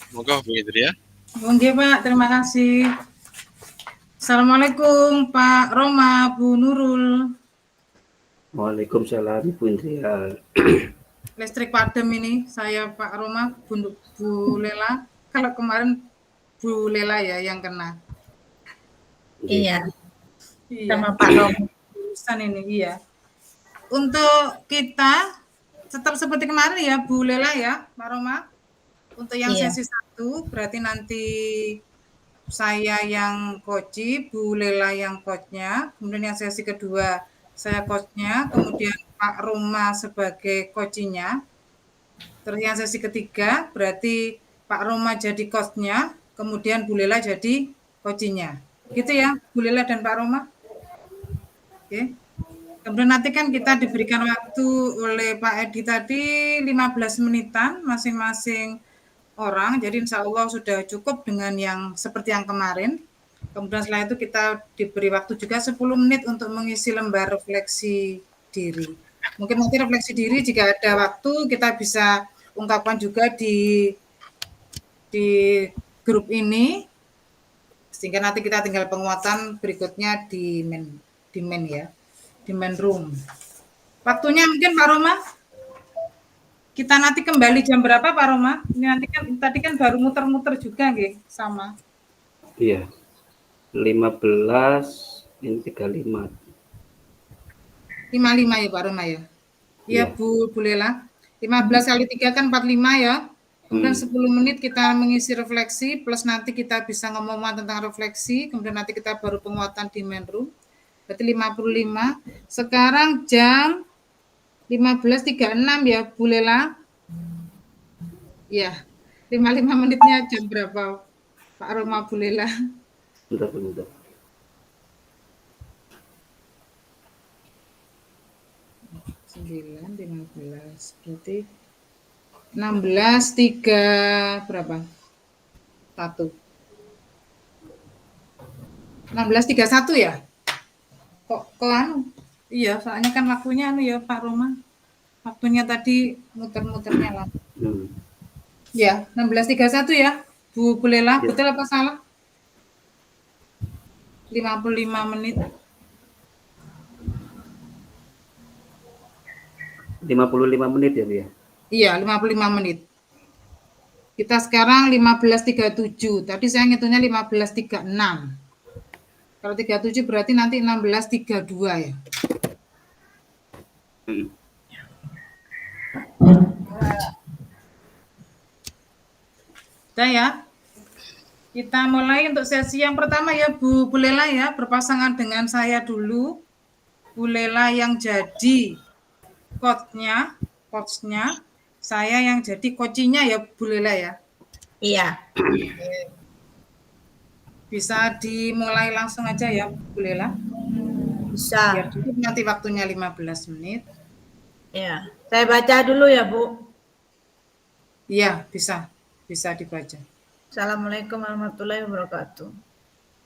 Monggo Bu Indria. Oke Pak, terima kasih. Assalamualaikum Pak Roma, Bu Nurul. Waalaikumsalam Bu Indria. Listrik padam ini, saya Pak Roma, Bu Lela. Kalau kemarin Bu Lela ya yang kena. Iya, Iya. sama Pak Roma. Urusan ini, iya. Untuk kita, tetap seperti kemarin ya Bu Lela ya, Pak Roma. Untuk yang Iya. sesi 1, berarti nanti saya yang coach, Bu Lela yang coach-nya, kemudian yang sesi kedua saya coach-nya, kemudian Pak Roma sebagai coach-nya. Terus yang sesi ketiga berarti Pak Roma jadi coach-nya, kemudian Bu Lela jadi coach-nya. Gitu ya, Bu Lela dan Pak Roma? Oke. Kemudian nanti kan kita diberikan waktu oleh Pak Edi tadi 15 menitan masing-masing orang, jadi insya Allah sudah cukup dengan yang seperti yang kemarin. Kemudian setelah itu kita diberi waktu juga 10 menit untuk mengisi lembar refleksi diri. Mungkin nanti refleksi diri jika ada waktu kita bisa ungkapkan juga di grup ini, sehingga nanti kita tinggal penguatan berikutnya di main room. Waktunya mungkin Pak Roma? Kita nanti kembali jam berapa Pak Roma? Ini nanti kan tadi kan baru muter-muter juga nggih sama. Iya. 15 ini 35. 55 ya Pak Roma ya. Iya Bu Lela. 15 kali 3 kan 45 ya. Kemudian 10 menit kita mengisi refleksi plus nanti kita bisa ngomong tentang refleksi, kemudian nanti kita baru penguatan di main room. Berarti 55. Sekarang jam 15.36 ya Bu Lela. Ya, 55 menitnya jam berapa Pak Roma Bu Lela? Bentar. 9:15 berarti 16.3 berapa? 1. 16.31 ya? Kok anu? Iya, soalnya kan waktunya anu ya Pak Roma. Waktunya tadi muter-muternya lah. Ya, 16.31 ya, Bu Lela. Betul apa salah? 55 menit. 55 menit ya, Bu ya? Iya, 55 menit. Kita sekarang 15.37. Tadi saya ngitungnya 15.36. Kalau 37 berarti nanti 16.32 ya. Udah ya. Kita mulai untuk sesi yang pertama ya Bu Lela ya, berpasangan dengan saya dulu. Bu Lela yang jadi coach-nya, saya yang jadi coach-nya ya Bu Lela ya. Iya. Bisa dimulai langsung aja ya Bu Lela. Bisa. Biar nanti waktunya 15 menit. Ya, saya baca dulu ya Bu. Iya, bisa dibaca. Assalamualaikum warahmatullahi wabarakatuh.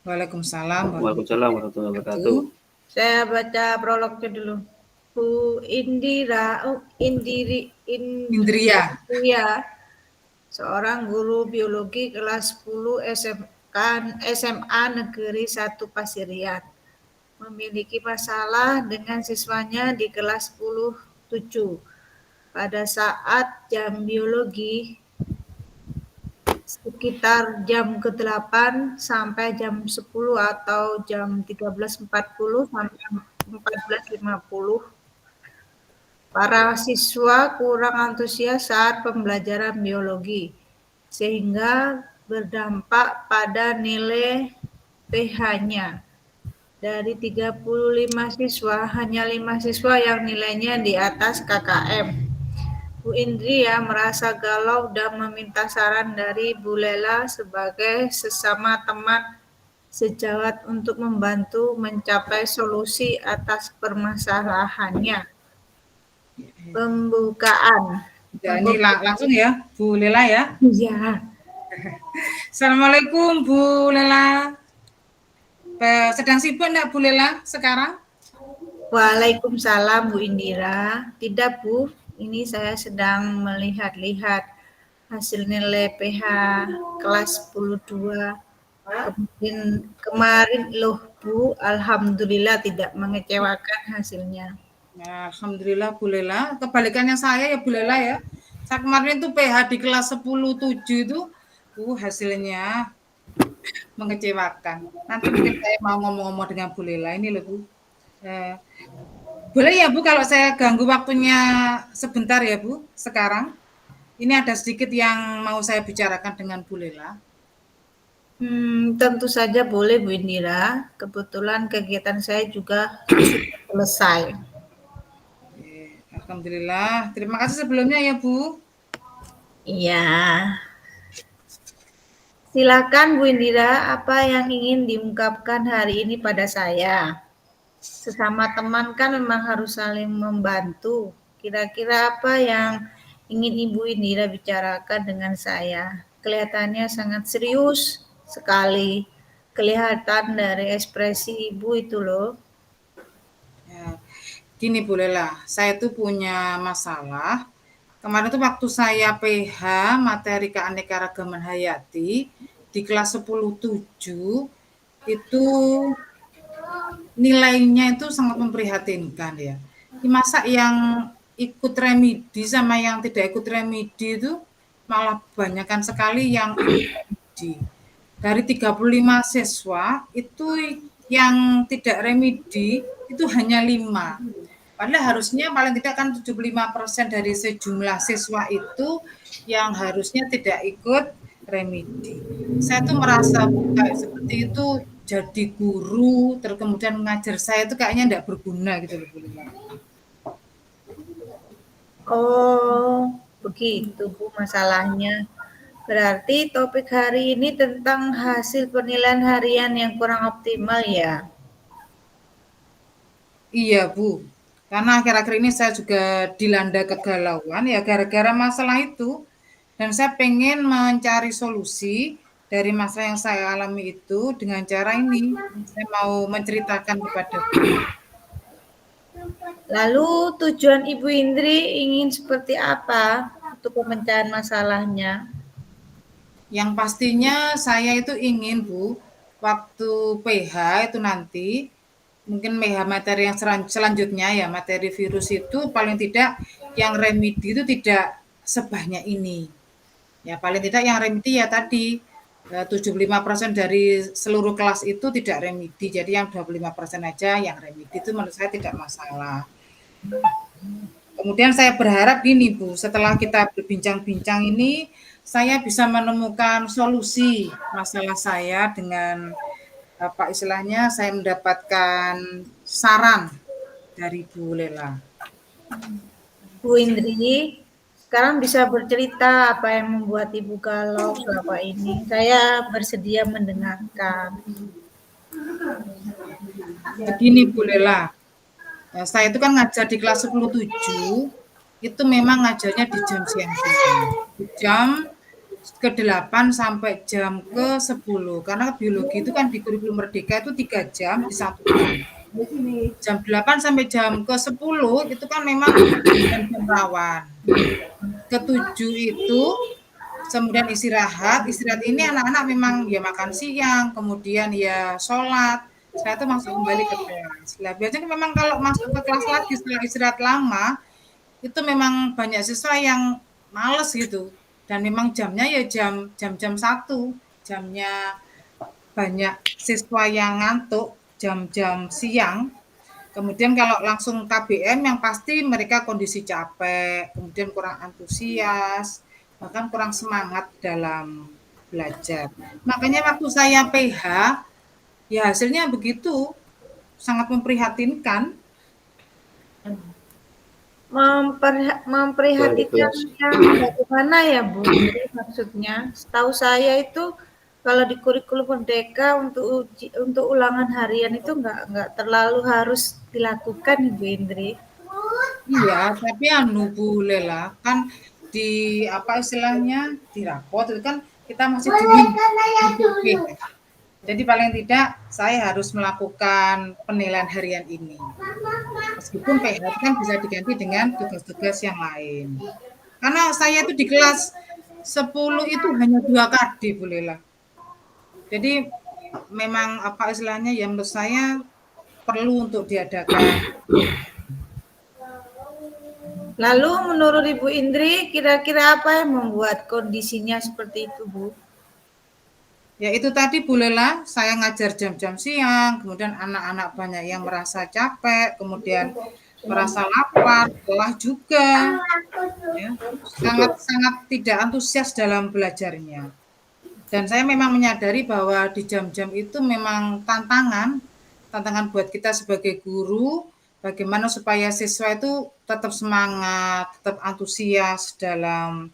Waalaikumsalam warahmatullahi wabarakatuh. Saya baca prolognya dulu. Bu Indria, seorang guru biologi kelas 10 SMA Negeri 1 Pasirian, memiliki masalah dengan siswanya di kelas 10-7. Pada saat jam biologi sekitar jam ke-8 sampai jam 10 atau jam 13.40 sampai 14.50, para siswa kurang antusias saat pembelajaran biologi, sehingga berdampak pada nilai PH-nya. Dari 35 siswa, hanya 5 siswa yang nilainya di atas KKM. Bu Indria merasa galau dan meminta saran dari Bu Lela sebagai sesama teman sejawat untuk membantu mencapai solusi atas permasalahannya. Pembukaan. Ini langsung ya Bu Lela ya. Iya. Assalamualaikum Bu Lela. Sedang sibuk enggak Bu Lela sekarang? Waalaikumsalam Bu Indira. Tidak Bu, ini saya sedang melihat-lihat hasil nilai PH kelas 10-2. Kemudian kemarin loh Bu, alhamdulillah tidak mengecewakan hasilnya. Nah, alhamdulillah Bu Lela. Kebalikannya saya ya Bu Lela ya. Saya kemarin tuh PH di kelas 10-7 itu hasilnya mengecewakan. Nanti mungkin saya mau ngomong-ngomong dengan Bu Lela ini loh Bu. Eh, boleh ya Bu kalau saya ganggu waktunya sebentar ya Bu sekarang? Ini ada sedikit yang mau saya bicarakan dengan Bu Lela. Tentu saja boleh Bu Indira. Kebetulan kegiatan saya juga selesai. Alhamdulillah. Terima kasih sebelumnya ya Bu. Iya. Silakan Bu Indira, apa yang ingin diungkapkan hari ini pada saya? Sesama teman kan memang harus saling membantu. Kira-kira apa yang ingin Ibu Indira bicarakan dengan saya? Kelihatannya sangat serius sekali. Kelihatan dari ekspresi Ibu itu loh. Ya, gini Bu Lela, saya tuh punya masalah. Kemarin tuh waktu saya PH materi keanekaragaman hayati di kelas 10-7 itu nilainya itu sangat memprihatinkan ya. Masa yang ikut remedi sama yang tidak ikut remedi itu malah banyakkan sekali yang ikut remedi. Dari 35 siswa itu yang tidak remedi itu hanya 5. Padahal harusnya paling tidak kan 75% dari sejumlah siswa itu yang harusnya tidak ikut remedi. Saya tuh merasa kayak seperti itu jadi guru, terus kemudian mengajar saya itu kayaknya tidak berguna gitu loh Bu Lila. Oh, begitu Bu masalahnya. Berarti topik hari ini tentang hasil penilaian harian yang kurang optimal ya? Iya Bu, karena akhir-akhir ini saya juga dilanda kegalauan ya gara-gara masalah itu. Dan saya pengen mencari solusi dari masalah yang saya alami itu dengan cara ini. Saya mau menceritakan kepada Bu. Lalu tujuan Ibu Indri ingin seperti apa untuk pemecahan masalahnya? Yang pastinya saya itu ingin Bu, waktu PH itu nanti, mungkin PH materi yang selanjutnya ya, materi virus itu paling tidak yang remedi itu tidak sebanyak ini. Ya paling tidak yang remedi ya tadi 75% dari seluruh kelas itu tidak remedi. Jadi yang 25% aja yang remedi itu menurut saya tidak masalah. Kemudian saya berharap gini Bu, setelah kita berbincang-bincang ini saya bisa menemukan solusi masalah saya dengan apa istilahnya saya mendapatkan saran dari Bu Lela. Bu Indri, sekarang bisa bercerita apa yang membuat Ibu galau selama ini. Saya bersedia mendengarkan. Begini Bu Lela, saya itu kan ngajar di kelas 10-7, itu memang ngajarnya di jam siang. Di jam ke-8 sampai jam ke-10. Karena biologi itu kan di kurikulum Merdeka itu 3 jam di satu jam. Jam 8 sampai jam ke-10 itu kan memang jam rawan. Ke-7 itu kemudian istirahat ini anak-anak memang ya makan siang, kemudian ya sholat. Saya tuh masuk kembali ke kelas. Lah biasanya memang kalau masuk ke kelas lagi setelah istirahat lama, itu memang banyak siswa yang males gitu. Dan memang jamnya ya jam 1, jamnya banyak siswa yang ngantuk, jam-jam siang. Kemudian kalau langsung KBM yang pasti mereka kondisi capek, kemudian kurang antusias, bahkan kurang semangat dalam belajar. Makanya waktu saya PH, ya hasilnya begitu, sangat memprihatinkan. Memprihatinkan yang bagaimana ya Bu? Maksudnya, setahu saya itu kalau di kurikulum Merdeka untuk ulangan harian itu nggak terlalu harus dilakukan Ibu Indri. Iya, tapi anu Bu Lela, kan di apa istilahnya di rapot itu kan kita masih di jadi paling tidak saya harus melakukan penilaian harian ini. Meskipun PH kan bisa diganti dengan tugas-tugas yang lain. Karena saya itu di kelas 10 itu hanya 2 kali, Bu Lela. Jadi memang apa istilahnya ya menurut saya perlu untuk diadakan. Lalu menurut Ibu Indri, kira-kira apa yang membuat kondisinya seperti itu, Bu? Ya itu tadi Bu Lela, saya ngajar jam-jam siang, kemudian anak-anak banyak yang merasa capek, kemudian merasa lapar, lelah juga, ya, Betul. sangat-sangat tidak antusias dalam belajarnya. Dan saya memang menyadari bahwa di jam-jam itu memang tantangan buat kita sebagai guru, bagaimana supaya siswa itu tetap semangat, tetap antusias dalam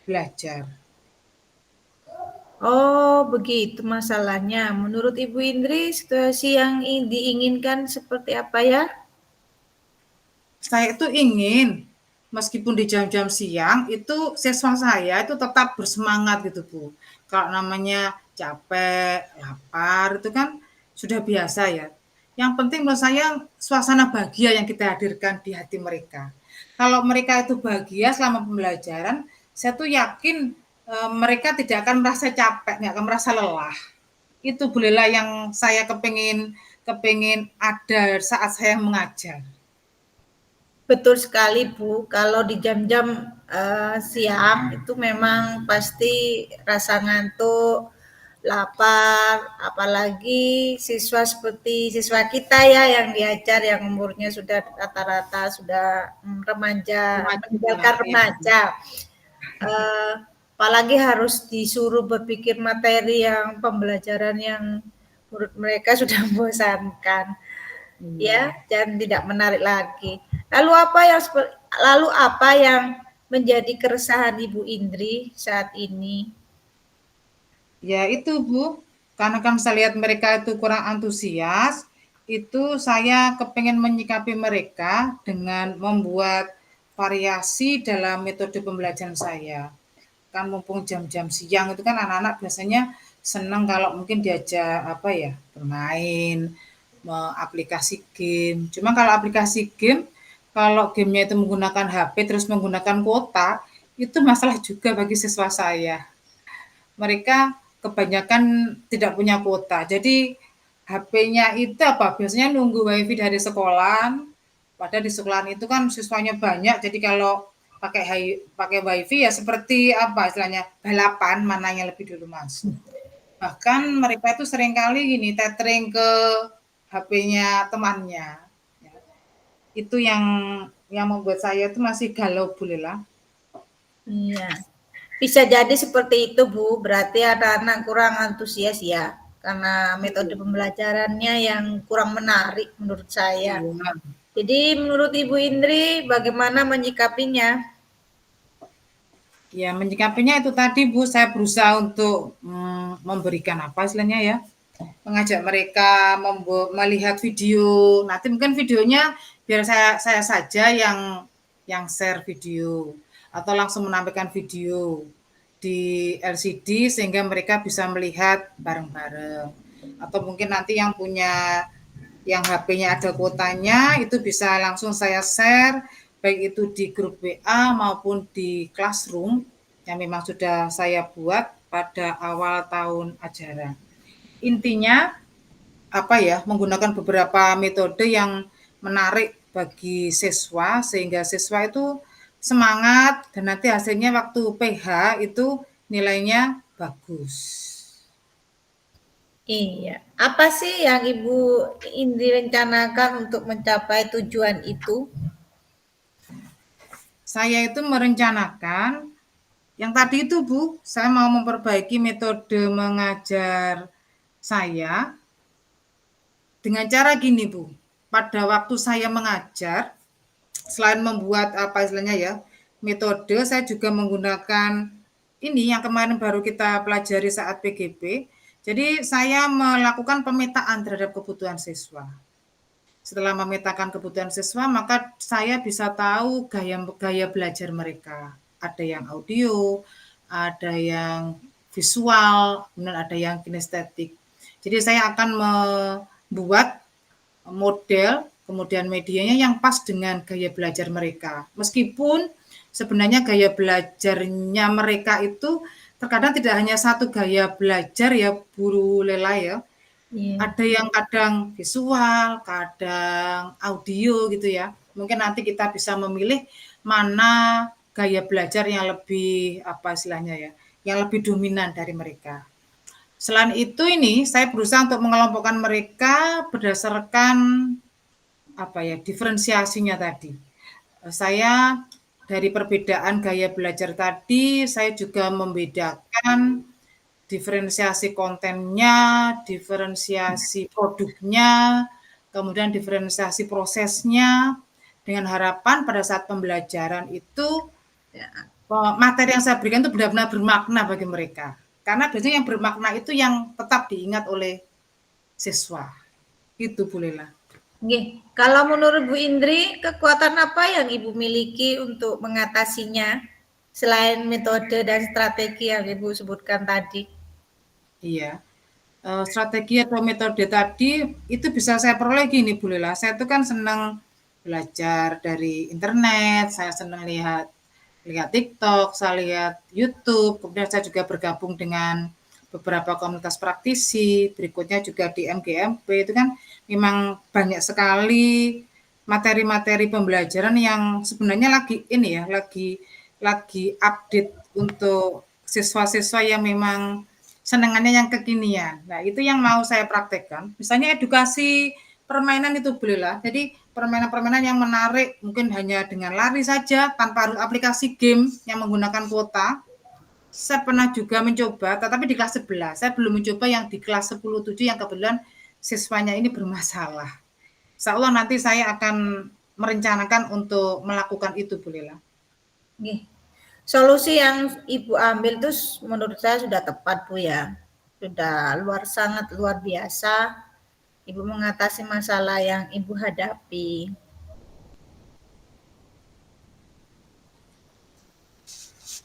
belajar. Oh, begitu masalahnya. Menurut Ibu Indri, situasi yang diinginkan seperti apa ya? Saya itu ingin meskipun di jam-jam siang itu siswa saya itu tetap bersemangat gitu Bu. Kalau namanya capek, lapar itu kan sudah biasa ya. Yang penting menurut saya suasana bahagia yang kita hadirkan di hati mereka. Kalau mereka itu bahagia selama pembelajaran, saya tuh yakin mereka tidak akan merasa capek, nggak akan merasa lelah. Itu bolehlah yang saya kepingin ada saat saya mengajar. Betul sekali, Bu. Kalau di jam-jam siang itu memang pasti rasa ngantuk, lapar, apalagi siswa seperti siswa kita ya yang diajar yang umurnya sudah rata-rata sudah remaja, meninggalkan Ya. remaja. Eh, apalagi harus disuruh berpikir materi yang pembelajaran yang menurut mereka sudah membosankan. Ya, Iya. dan tidak menarik lagi. Lalu apa yang menjadi keresahan Ibu Indri saat ini? Ya itu Bu, karena kan saya lihat mereka itu kurang antusias, itu saya kepengen menyikapi mereka dengan membuat variasi dalam metode pembelajaran saya. Kan mumpung jam-jam siang itu kan anak-anak biasanya senang kalau mungkin diajak apa ya, bermain, aplikasi game. Cuma kalau aplikasi game, kalau gamenya itu menggunakan HP terus menggunakan kuota, itu masalah juga bagi siswa saya. Mereka kebanyakan tidak punya kuota. Jadi HP-nya itu apa? Biasanya nunggu WiFi dari sekolah. Padahal di sekolah itu kan siswanya banyak. Jadi kalau pakai WiFi ya seperti apa istilahnya balapan mana yang lebih dulu masuk. Bahkan mereka itu seringkali gini tethering ke HP-nya temannya. Ya. Itu yang membuat saya itu masih galau Bulela. Iya. Bisa jadi seperti itu, Bu. Berarti anak-anak kurang antusias ya, karena metode pembelajarannya yang kurang menarik menurut saya. Iya. Jadi menurut Ibu Indri bagaimana menyikapinya? Ya, menyikapinya itu tadi Bu, saya berusaha untuk memberikan apa istilahnya ya, mengajak mereka melihat video. Nanti mungkin videonya biar saya saja yang share video atau langsung menampilkan video di LCD sehingga mereka bisa melihat bareng-bareng. Atau mungkin nanti yang HP-nya ada kuotanya itu bisa langsung saya share baik itu di grup WA maupun di Classroom yang memang sudah saya buat pada awal tahun ajaran. Intinya apa ya, menggunakan beberapa metode yang menarik bagi siswa sehingga siswa itu semangat dan nanti hasilnya waktu PH itu nilainya bagus. Iya. Apa sih yang Ibu Indri rencanakan untuk mencapai tujuan itu? Saya itu merencanakan yang tadi itu Bu, saya mau memperbaiki metode mengajar saya dengan cara gini Bu. Pada waktu saya mengajar, selain membuat apa istilahnya ya, metode, saya juga menggunakan ini yang kemarin baru kita pelajari saat PGP. Jadi saya melakukan pemetaan terhadap kebutuhan siswa. Setelah memetakan kebutuhan siswa, maka saya bisa tahu gaya belajar mereka. Ada yang audio, ada yang visual, kemudian ada yang kinestetik. Jadi saya akan membuat model, kemudian medianya yang pas dengan gaya belajar mereka. Meskipun sebenarnya gaya belajarnya mereka itu terkadang tidak hanya satu gaya belajar ya Bu Lela ya. Iya. Ada yang kadang visual, kadang audio gitu ya. Mungkin nanti kita bisa memilih mana gaya belajar yang lebih apa istilahnya ya, yang lebih dominan dari mereka. Selain itu ini saya berusaha untuk mengelompokkan mereka berdasarkan apa ya, diferensiasinya tadi. Saya dari perbedaan gaya belajar tadi, saya juga membedakan diferensiasi kontennya, diferensiasi produknya, kemudian diferensiasi prosesnya, dengan harapan pada saat pembelajaran itu Ya. materi yang saya berikan itu benar-benar bermakna bagi mereka. Karena biasanya yang bermakna itu yang tetap diingat oleh siswa. Itu Bu Lela. Nggih. Kalau menurut Bu Indri, kekuatan apa yang Ibu miliki untuk mengatasinya selain metode dan strategi yang Ibu sebutkan tadi? Iya. Strategi atau metode tadi itu bisa saya peroleh gini Bu Lela, saya itu kan senang belajar dari internet, saya senang lihat TikTok, saya lihat YouTube, kemudian saya juga bergabung dengan beberapa komunitas praktisi, berikutnya juga di MGMP, itu kan memang banyak sekali materi-materi pembelajaran yang sebenarnya lagi ini ya, lagi update untuk siswa-siswa yang memang senengannya yang kekinian. Nah, itu yang mau saya praktekkan. Misalnya edukasi permainan itu bolehlah. Jadi permainan-permainan yang menarik mungkin hanya dengan lari saja tanpa harus aplikasi game yang menggunakan kuota. Saya pernah juga mencoba, tetapi di kelas 11. Saya belum mencoba yang di kelas 10-7 yang kebetulan siswanya ini bermasalah. Insya Allah nanti saya akan merencanakan untuk melakukan itu, bolehlah. Nggih. Solusi yang Ibu ambil itu menurut saya sudah tepat Bu ya. Sudah sangat luar biasa Ibu mengatasi masalah yang Ibu hadapi.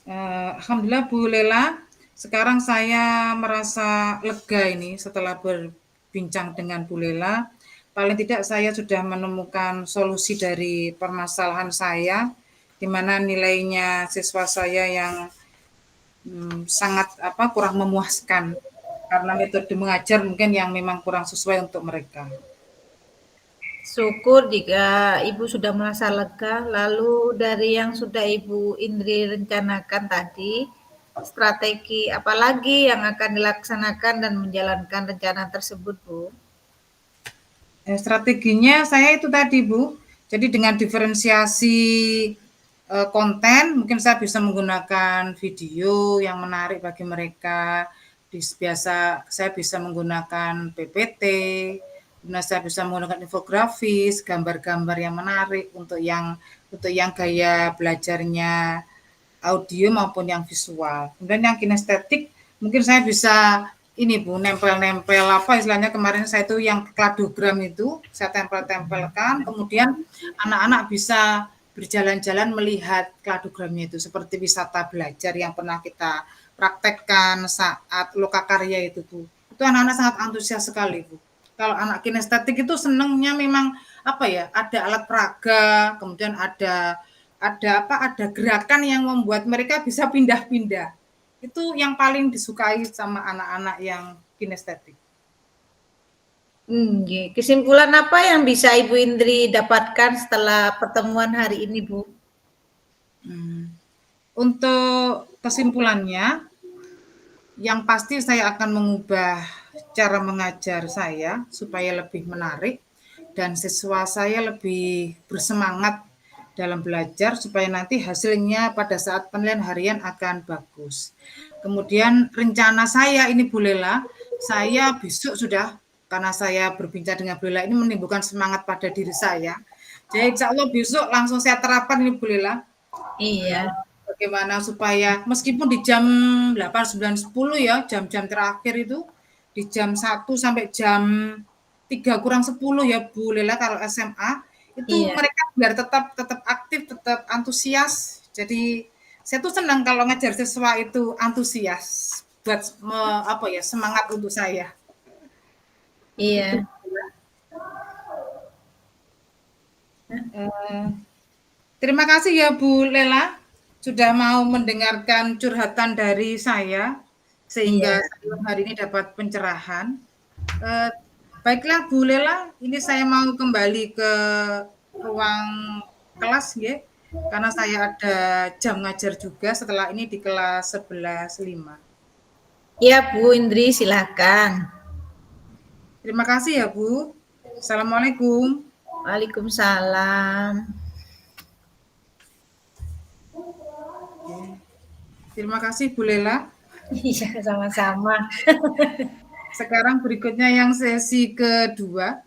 Alhamdulillah Bu Lela, sekarang saya merasa lega ini setelah berbincang dengan Bu Lela. Paling tidak saya sudah menemukan solusi dari permasalahan saya, di mana nilainya siswa saya yang sangat kurang memuaskan karena metode mengajar mungkin yang memang kurang sesuai untuk mereka. Syukur jika Ibu sudah merasa lega. Lalu dari yang sudah Ibu Indri rencanakan tadi, strategi apa lagi yang akan dilaksanakan dan menjalankan rencana tersebut, Bu? Strateginya saya itu tadi Bu, jadi dengan diferensiasi konten, mungkin saya bisa menggunakan video yang menarik bagi mereka. Biasa saya bisa menggunakan PPT, kemudian saya bisa menggunakan infografis, gambar-gambar yang menarik untuk yang gaya belajarnya audio maupun yang visual. Kemudian yang kinestetik, mungkin saya bisa ini Bu, nempel-nempel apa istilahnya kemarin saya itu yang kladogram itu, saya tempel-tempelkan, kemudian anak-anak bisa berjalan-jalan melihat kladogramnya itu, seperti wisata belajar yang pernah kita praktekkan saat lokakarya itu Bu. Itu anak-anak sangat antusias sekali Bu. Kalau anak kinestetik itu senangnya memang apa ya, ada alat peraga, kemudian ada gerakan yang membuat mereka bisa pindah-pindah. Itu yang paling disukai sama anak-anak yang kinestetik. Kesimpulan apa yang bisa Ibu Indri dapatkan setelah pertemuan hari ini, Bu? Untuk kesimpulannya, yang pasti saya akan mengubah cara mengajar saya supaya lebih menarik dan siswa saya lebih bersemangat dalam belajar supaya nanti hasilnya pada saat penilaian harian akan bagus. Kemudian rencana saya ini Bu Lela, saya besok sudah karena saya berbincang dengan Bu Lela ini menimbulkan semangat pada diri saya. Jadi insya Allah besok langsung saya terapkan ini Bu Lela. Iya. Bagaimana supaya meskipun di jam 8, 9, 10 ya, jam-jam terakhir itu di jam 1 sampai jam 3 kurang 10 ya Bu Lela kalau SMA itu mereka biar tetap aktif, tetap antusias. Jadi saya tuh senang kalau ngajar siswa itu antusias buat semangat untuk saya. Iya. Terima kasih ya Bu Lela. sudah mau mendengarkan curhatan dari saya, sehingga Iya. saya hari ini dapat pencerahan. Baiklah Bu Lela, ini saya mau kembali ke ruang kelas ya, karena saya ada jam ngajar juga setelah ini di kelas 11.5. Iya Bu Indri, silakan. Terima kasih ya Bu. Assalamualaikum. Waalaikumsalam. Terima kasih Bu Lela. Iya, sama-sama. Sekarang berikutnya yang sesi kedua.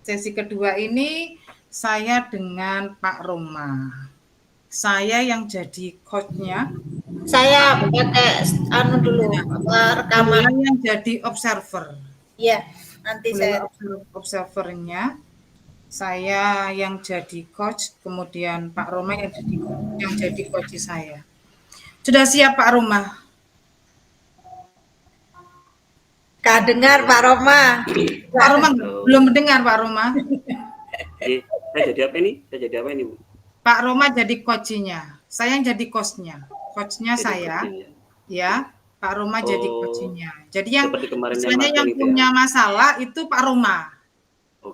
Sesi kedua ini saya dengan Pak Roma. Saya yang jadi coach-nya. Saya pakai dulu, rekaman. Beliau yang jadi observer. Iya, nanti Beliau saya. observernya. Saya yang jadi coach, kemudian Pak Roma yang jadi coach saya. Sudah siap Pak Roma? Kak dengar Pak Roma. Pak Roma belum mendengar Pak Roma. Saya jadi apa ini? Bu? Pak Roma jadi coach-nya. Saya yang jadi coach-nya. Coach-nya saya. Ya, Pak Roma jadi coach-nya. Jadi yang misalnya yang punya masalah itu Pak Roma.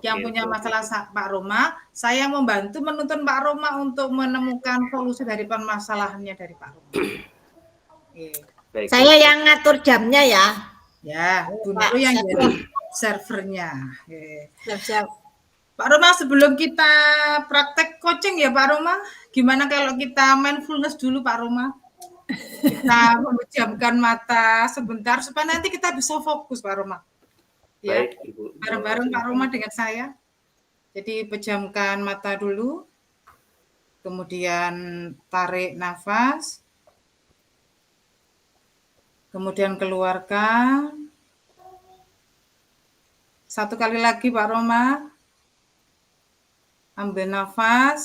Yang punya masalah Pak Roma, saya membantu menuntun Pak Roma untuk menemukan solusi dari permasalahannya dari Pak Roma. Baik, saya yang ngatur jamnya ya. Ya, Bu Nuru yang jadi servernya. Siap-siap. Pak Roma, sebelum kita praktek coaching ya Pak Roma, gimana kalau kita mindfulness dulu Pak Roma? Kita memejamkan mata sebentar supaya nanti kita bisa fokus Pak Roma. Ya, bareng-bareng Pak Roma dengan saya. Jadi pejamkan mata dulu, kemudian tarik nafas, kemudian keluarkan. Satu kali lagi Pak Roma, ambil nafas,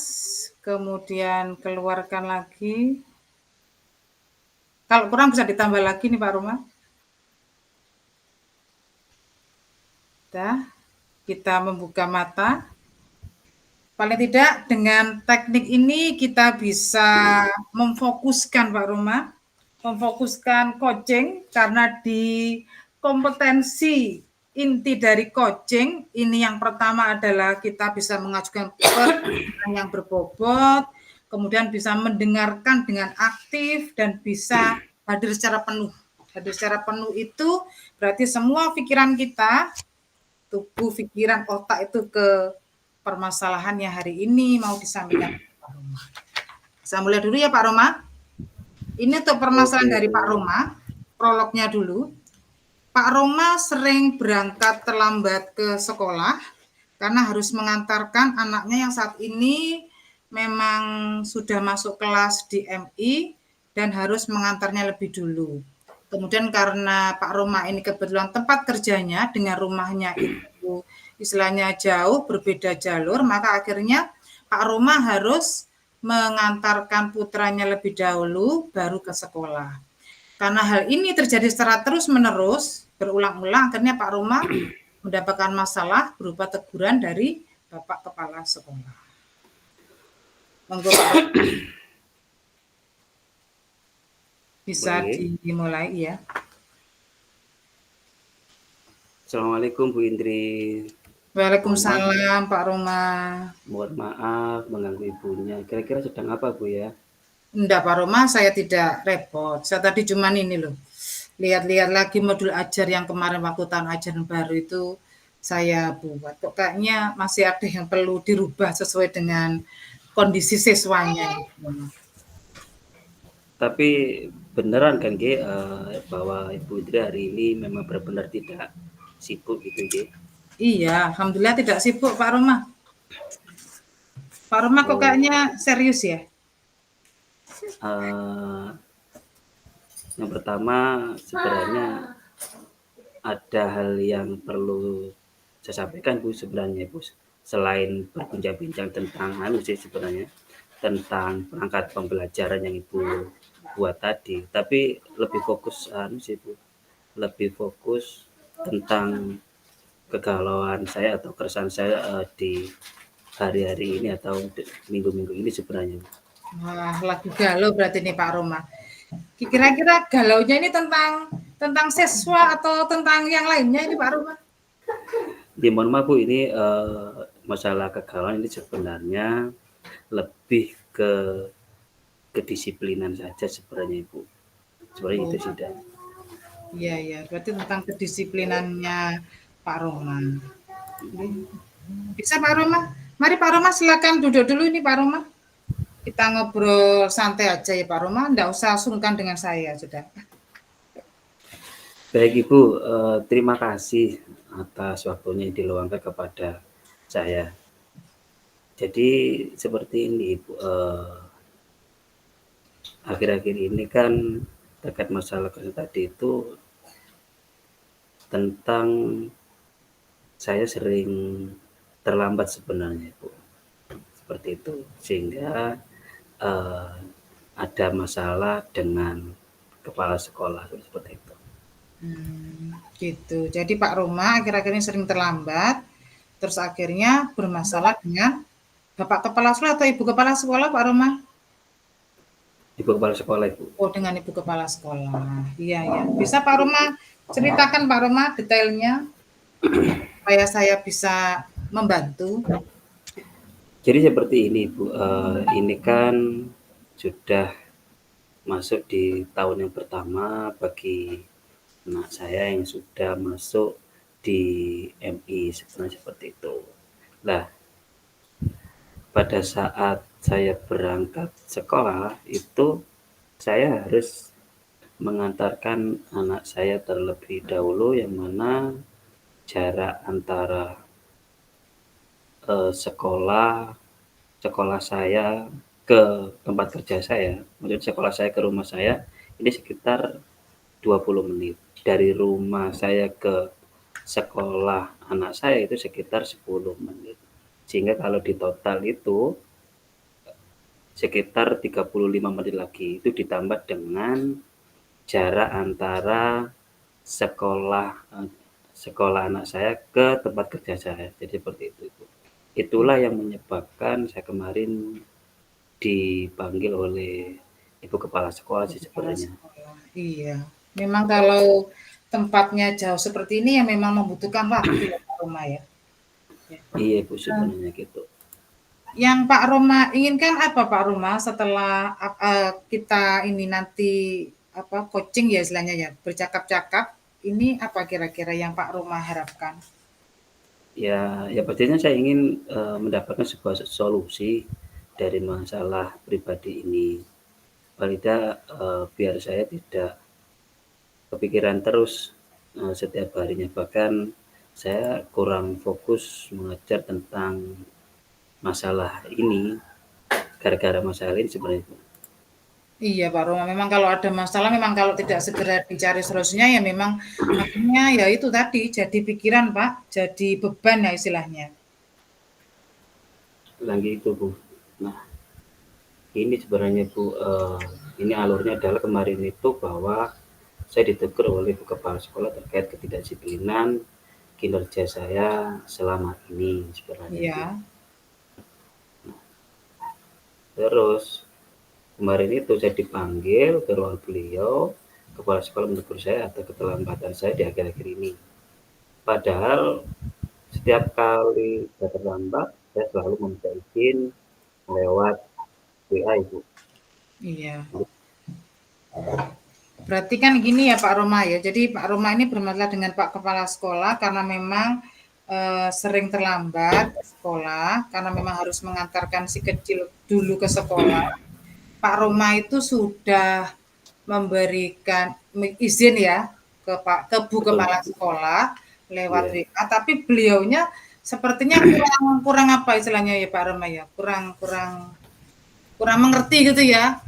kemudian keluarkan lagi. Kalau kurang bisa ditambah lagi nih Pak Roma. Sudah, kita membuka mata. Paling tidak dengan teknik ini kita bisa memfokuskan Pak Roma, memfokuskan coaching karena di kompetensi inti dari coaching ini yang pertama adalah kita bisa mengajukan pertanyaan yang berbobot, kemudian bisa mendengarkan dengan aktif dan bisa hadir secara penuh. Hadir secara penuh itu berarti semua pikiran kita, tubuh, pikiran, otak itu ke permasalahannya hari ini mau disampaikan Pak Roma. Saya mulai dulu ya Pak Roma. Ini untuk permasalahan dari Pak Roma, prolognya dulu. Pak Roma sering berangkat terlambat ke sekolah karena harus mengantarkan anaknya yang saat ini memang sudah masuk kelas di MI dan harus mengantarnya lebih dulu. Kemudian karena Pak Roma ini kebetulan tempat kerjanya dengan rumahnya itu istilahnya jauh, berbeda jalur, maka akhirnya Pak Roma harus mengantarkan putranya lebih dahulu baru ke sekolah. Karena hal ini terjadi secara terus-menerus, berulang-ulang, akhirnya Pak Roma mendapatkan masalah berupa teguran dari Bapak Kepala Sekolah. Monggo Pak Roma. Bisa dimulai ya. Assalamualaikum Bu Indri. Waalaikumsalam Pak Roma. Mohon maaf mengganggu ibunya. Kira-kira sedang apa Bu ya? Enggak Pak Roma, saya tidak repot. Saya tadi cuman ini loh, lihat-lihat lagi modul ajar yang kemarin waktu tahun ajaran baru itu saya buat. Kok kayaknya masih ada yang perlu dirubah sesuai dengan kondisi siswanya. Tapi beneran kan Ge, bahwa Ibu Indri hari ini memang benar-benar tidak sibuk gitu Ge? Iya, alhamdulillah tidak sibuk Pak Roma. Pak Roma kok kayaknya serius ya? Yang pertama sebenarnya ada hal yang perlu saya sampaikan Bu sebenarnya Bu, selain berbincang-bincang tentang sebenarnya tentang perangkat pembelajaran yang Ibu buat tadi, tapi lebih fokus Bu, lebih fokus tentang kegalauan saya atau keresahan saya di hari-hari ini atau minggu-minggu ini sebenarnya. Wah, lagu galau berarti nih Pak Roma. Kira-kira galaunya ini tentang siswa atau tentang yang lainnya ini Pak Roma? Ya mohon maaf Bu, ini masalah kegalauan ini sebenarnya lebih ke kedisiplinan saja sebenarnya Ibu. Sebenarnya Oh, itu sudah. iya ya, berarti tentang kedisiplinannya Pak Roma. Bisa Pak Roma? Mari Pak Roma silakan duduk dulu ini Pak Roma. Kita ngobrol santai aja ya Pak Roma, enggak usah sungkan dengan saya sudah. Baik Ibu, terima kasih atas waktunya yang diluangkan kepada saya. Jadi seperti ini Ibu, akhir-akhir ini kan terkait masalah kerja tadi itu tentang saya sering terlambat sebenarnya Ibu, seperti itu. Sehingga eh, ada masalah dengan kepala sekolah seperti itu. Gitu. Jadi Pak Roma akhir-akhir ini sering terlambat, terus akhirnya bermasalah dengan Bapak Kepala Sekolah atau Ibu Kepala Sekolah Pak Roma? Ibu kepala sekolah Ibu. Oh, dengan Ibu Kepala Sekolah. Iya, ya. Bisa Pak Roma ceritakan Pak Roma detailnya supaya saya bisa membantu? Jadi seperti ini Bu, ini kan sudah masuk di tahun yang pertama bagi anak saya yang sudah masuk di MI sebenarnya seperti itu. Nah, pada saat saya berangkat sekolah itu saya harus mengantarkan anak saya terlebih dahulu yang mana jarak antara sekolah saya ke tempat kerja saya, maksudnya sekolah saya ke rumah saya ini sekitar 20 menit. Dari rumah saya ke sekolah anak saya itu sekitar 10 menit. Sehingga kalau di total itu sekitar 35 menit lagi. Itu ditambah dengan jarak antara sekolah sekolah anak saya ke tempat kerja saya. Jadi seperti itu. Itulah yang menyebabkan saya kemarin dipanggil oleh ibu kepala sekolah sih Kepala sebenarnya. Sekolah. Iya. Memang kalau tempatnya jauh seperti ini ya memang membutuhkan waktu ya Pak Roma ya. Iya Bu sebenarnya gitu. Yang Pak Roma inginkan apa Pak Roma setelah kita ini nanti apa coaching ya istilahnya ya bercakap-cakap ini apa kira-kira yang Pak Roma harapkan? Ya pastinya saya ingin mendapatkan sebuah solusi dari masalah pribadi ini. Paling tidak biar saya tidak kepikiran terus setiap harinya. Bahkan saya kurang fokus mengajar tentang masalah ini, gara-gara masalah ini sebenarnya. Iya Pak Roma, memang kalau ada masalah memang kalau tidak segera dicari solusinya ya memang akhirnya ya itu tadi jadi pikiran Pak, jadi beban ya istilahnya. Lagi itu Bu. Nah ini sebenarnya Bu, ini alurnya adalah kemarin itu bahwa saya ditegur oleh ibu kepala sekolah terkait ketidakdisiplinan kinerja saya selama ini sebenarnya Bu. Iya. Terus kemarin itu saya dipanggil ke ruang beliau, kepala sekolah menegur saya atas keterlambatan saya di akhir-akhir ini. Padahal setiap kali saya terlambat, saya selalu meminta izin lewat WA Ibu. Iya. Berarti kan gini ya Pak Roma ya. Jadi Pak Roma ini bermasalah dengan Pak Kepala Sekolah karena memang sering terlambat ke sekolah karena memang harus mengantarkan si kecil dulu ke sekolah. Pak Roma itu sudah memberikan izin ya ke Bu Betul. Kepala Sekolah lewat Iya. WA, tapi beliaunya sepertinya kurang apa istilahnya ya Pak Roma ya, kurang kurang kurang mengerti gitu ya,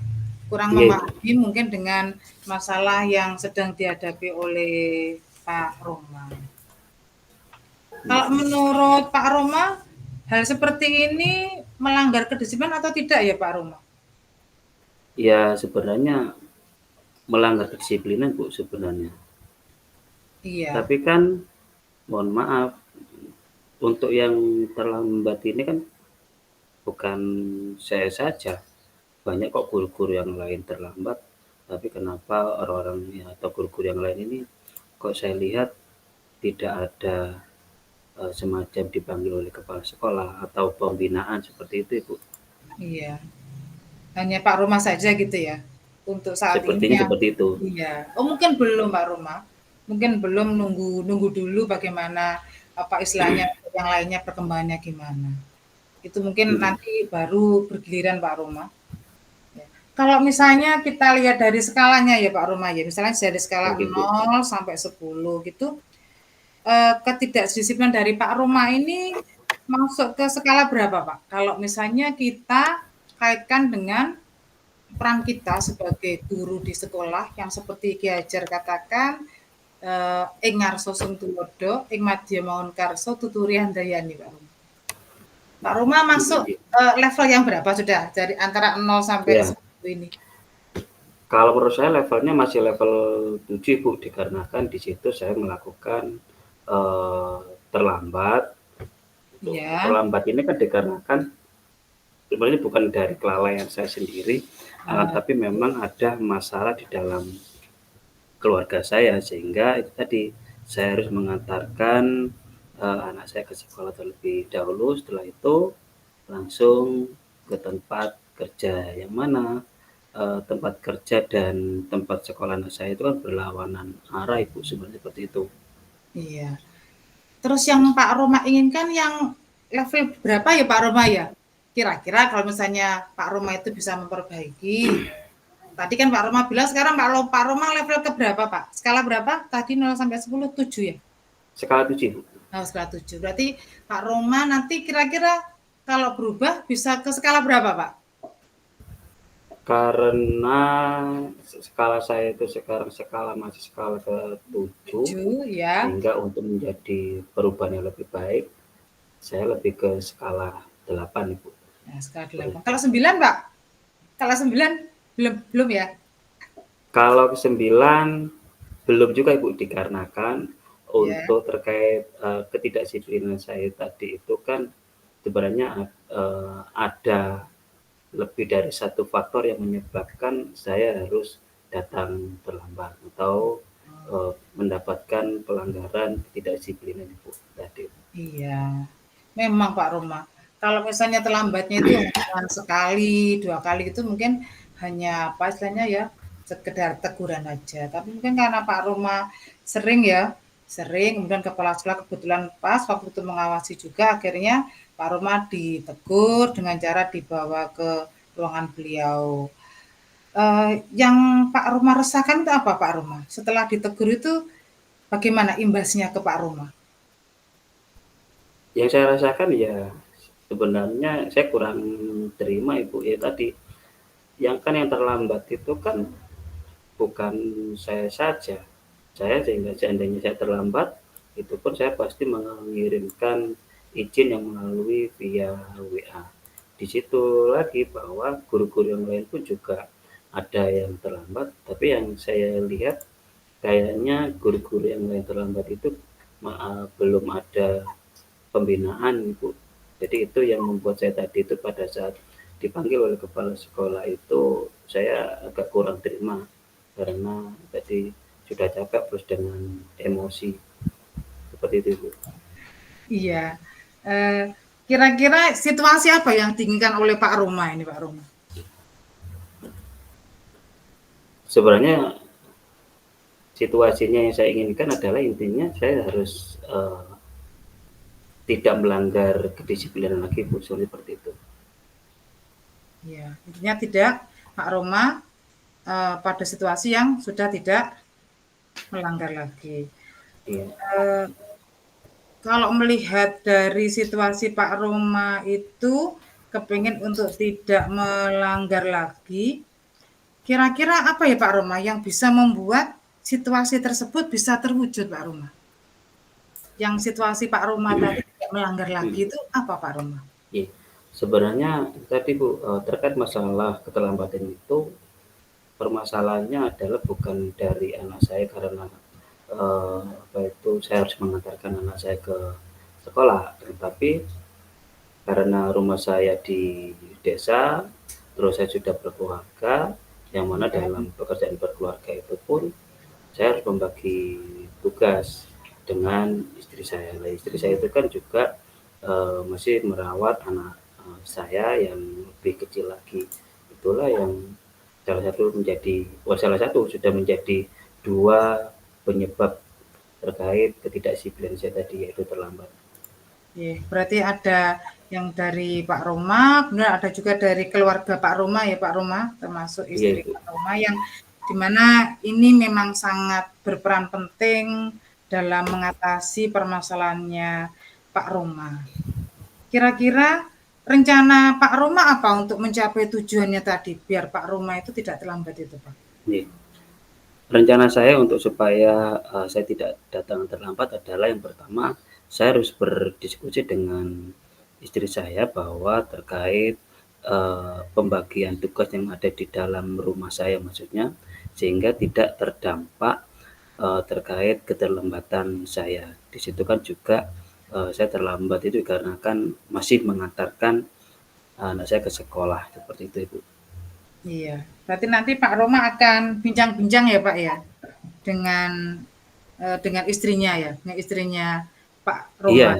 kurang Iya Ibu. memahami mungkin dengan masalah yang sedang dihadapi oleh Pak Roma. Kalau menurut Pak Roma, hal seperti ini melanggar kedisiplinan atau tidak ya Pak Roma? Ya sebenarnya melanggar kedisiplinan Bu sebenarnya. Iya, Tapi kan mohon maaf untuk yang terlambat ini kan bukan saya saja, banyak kok guru-guru yang lain terlambat, tapi kenapa orang-orang atau guru-guru yang lain ini kok saya lihat tidak ada semacam dipanggil oleh kepala sekolah atau pembinaan seperti itu, Ibu. Iya. Hanya Pak Roma saja gitu ya, untuk saat ini Sepertinya yang seperti itu. iya. Oh mungkin belum Pak Roma, mungkin belum nunggu dulu bagaimana, apa istilahnya, yang lainnya perkembangannya gimana. Itu mungkin nanti baru bergiliran Pak Roma. Ya. Kalau misalnya kita lihat dari skalanya ya Pak Roma ya, misalnya dari skala Oke, Bu. 0 sampai 10 gitu, ketidakdisiplinan dari Pak Roma ini masuk ke skala berapa Pak? Kalau misalnya kita kaitkan dengan peran kita sebagai guru di sekolah yang seperti Ki Hajar katakan, ing ngarsa sing tulodo, ing madya mawon karsa tuturi handayani Pak Roma. Pak Roma masuk level yang berapa sudah dari antara 0 sampai Ya, 10 ini? kalau menurut saya levelnya masih level 7, Bu, dikarenakan di situ saya melakukan terlambat. Iya. Terlambat ini kan dikarenakan sebenarnya bukan dari kelalaian saya sendiri, tapi memang ada masalah di dalam keluarga saya, sehingga itu tadi saya harus mengantarkan anak saya ke sekolah terlebih dahulu, setelah itu langsung ke tempat kerja, yang mana tempat kerja dan tempat sekolah anak saya itu kan berlawanan arah, Ibu, sebenarnya seperti itu. Iya. Terus yang Pak Roma inginkan yang level berapa ya Pak Roma ya? Kira-kira kalau misalnya Pak Roma itu bisa memperbaiki. Tadi kan Pak Roma bilang sekarang Pak Roma level ke berapa Pak? Skala berapa? Tadi 0 sampai 10, 7 ya? Skala 7, Bu. Oh, skala 7. Berarti Pak Roma nanti kira-kira kalau berubah bisa ke skala berapa Pak? Karena skala saya itu sekarang masih skala ke-7, 7 ya. sehingga untuk menjadi perubahan yang lebih baik, saya lebih ke skala 8, Ibu. Nah, skala 8. Kalau 9 Pak? Kalau 9 belum ya? Kalau ke-9 belum juga, Ibu, dikarenakan Ya. untuk terkait ketidakdisiplinan saya tadi itu kan sebenarnya ada lebih dari satu faktor yang menyebabkan saya harus datang terlambat atau mendapatkan pelanggaran ketidakdisiplinan, Ibu, tadi. Iya. Memang Pak Roma. Kalau misalnya terlambatnya itu hanya sekali, 2 kali itu mungkin hanya apa istilahnya ya, sekedar teguran aja. Tapi mungkin karena Pak Roma sering ya, sering kemudian kepala sekolah kebetulan pas waktu itu mengawasi juga, akhirnya Pak Roma ditegur dengan cara dibawa ke ruangan beliau. Yang Pak Roma resahkan itu apa Pak Roma? Setelah ditegur itu bagaimana imbasnya ke Pak Roma? Yang saya rasakan ya sebenarnya saya kurang terima, Ibu, ya tadi. Yang terlambat itu kan bukan saya saja. Sehingga seandainya saya terlambat, itu pun saya pasti mengirimkan izin yang melalui via WA. Di situ lagi bahwa guru-guru yang lain pun juga ada yang terlambat, tapi yang saya lihat kayaknya guru-guru yang lain terlambat itu belum ada pembinaan, Ibu. Jadi itu yang membuat saya tadi itu pada saat dipanggil oleh kepala sekolah itu saya agak kurang terima karena tadi sudah capek plus dengan emosi seperti itu, Ibu. Iya. Kira-kira situasi apa yang diinginkan oleh Pak Roma ini, Pak Roma? Sebenarnya situasinya yang saya inginkan adalah intinya saya harus tidak melanggar kedisiplinan lagi, Bu, seperti itu. Ya, intinya tidak Pak Roma pada situasi yang sudah tidak melanggar lagi. Iya. Kalau melihat dari situasi Pak Roma itu kepingin untuk tidak melanggar lagi, kira-kira apa ya Pak Roma yang bisa membuat situasi tersebut bisa terwujud Pak Roma? Yang situasi Pak Roma tadi tidak melanggar lagi itu apa Pak Roma? Iya. Sebenarnya tadi, Bu, terkait masalah keterlambatan itu permasalahannya adalah bukan dari anak saya karena saya harus mengantarkan anak saya ke sekolah, tetapi karena rumah saya di desa, terus saya sudah berkeluarga, yang mana Iya. dalam pekerjaan berkeluarga itu pun saya harus membagi tugas dengan istri saya. Nah, istri saya itu kan juga masih merawat anak saya yang lebih kecil lagi. Itulah yang salah satu sudah menjadi dua penyebab terkait ketidakdisiplinan saya tadi, yaitu terlambat. Berarti ada yang dari Pak Roma, kemudian ada juga dari keluarga Pak Roma ya Pak Roma, termasuk istri Ibu. Pak Roma yang dimana ini memang sangat berperan penting dalam mengatasi permasalahannya Pak Roma. Kira-kira rencana Pak Roma apa untuk mencapai tujuannya tadi, biar Pak Roma itu tidak terlambat itu Pak? Rencana saya untuk supaya saya tidak datang terlambat adalah yang pertama, saya harus berdiskusi dengan istri saya bahwa terkait pembagian tugas yang ada di dalam rumah saya maksudnya, sehingga tidak terdampak terkait keterlambatan saya. Di situ kan juga saya terlambat itu karena kan masih mengantarkan anak saya ke sekolah, seperti itu Ibu. Iya, berarti nanti Pak Roma akan bincang-bincang ya Pak ya dengan istrinya ya, dengan istrinya Pak Roma. Iya,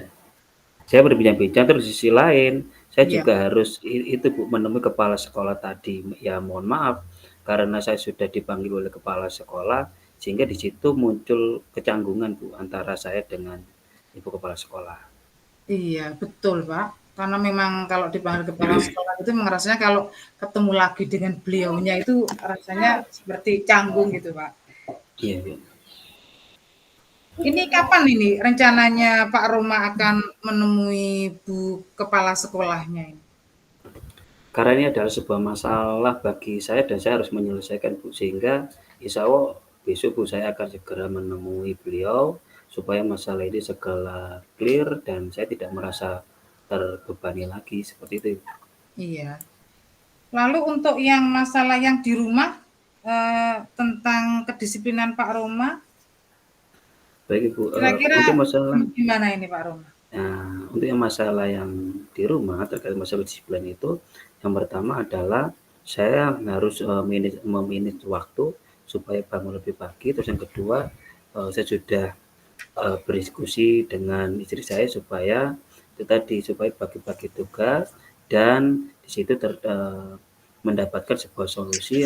saya berbincang-bincang, terus di sisi lain saya Iya. juga harus itu Bu, menemui kepala sekolah tadi. Ya mohon maaf karena saya sudah dipanggil oleh kepala sekolah sehingga di situ muncul kecanggungan Bu antara saya dengan ibu kepala sekolah. Iya, betul Pak. Karena memang kalau dipanggil kepala sekolah itu memang rasanya kalau ketemu lagi dengan beliaunya itu rasanya seperti canggung gitu Pak. Iya Bu. Ini kapan ini rencananya Pak Roma akan menemui Bu kepala sekolahnya ini? Karena ini adalah sebuah masalah bagi saya dan saya harus menyelesaikan Bu, sehingga insya Allah besok Bu saya akan segera menemui beliau supaya masalah ini segera clear dan saya tidak merasa terbebani lagi seperti itu. Iya. Lalu untuk yang masalah yang di rumah tentang kedisiplinan Pak Roma, Baik Ibu, kira-kira untuk masalah gimana ini Pak Roma? untuk yang masalah yang di rumah terkait masalah disiplin itu, yang pertama adalah saya harus memanage waktu supaya bangun lebih pagi. Terus yang kedua, saya sudah berdiskusi dengan istri saya supaya itu tadi supaya bagi-bagi tugas dan di situ mendapatkan sebuah solusi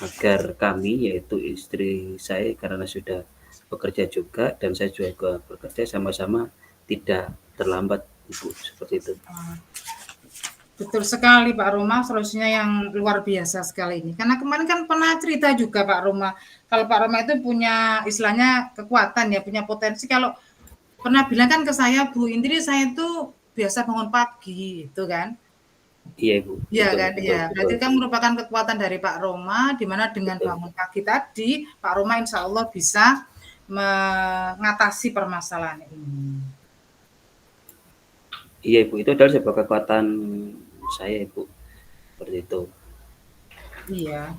agar kami yaitu istri saya karena sudah bekerja juga dan saya juga bekerja sama-sama tidak terlambat Ibu, seperti itu. Betul sekali Pak Roma, solusinya yang luar biasa sekali ini. Karena kemarin kan pernah cerita juga Pak Roma, kalau Pak Roma itu punya istilahnya kekuatan ya, punya potensi. Kalau pernah bilang kan ke saya, Bu Indri saya itu biasa bangun pagi, itu kan? Iya Ibu, Iya betul, kan, betul, iya. betul. Berarti kan merupakan kekuatan dari Pak Roma, di mana dengan Betul. bangun pagi tadi, Pak Roma insya Allah bisa mengatasi permasalahan ini. Iya Ibu, itu adalah sebuah kekuatan saya Ibu, seperti itu. Iya.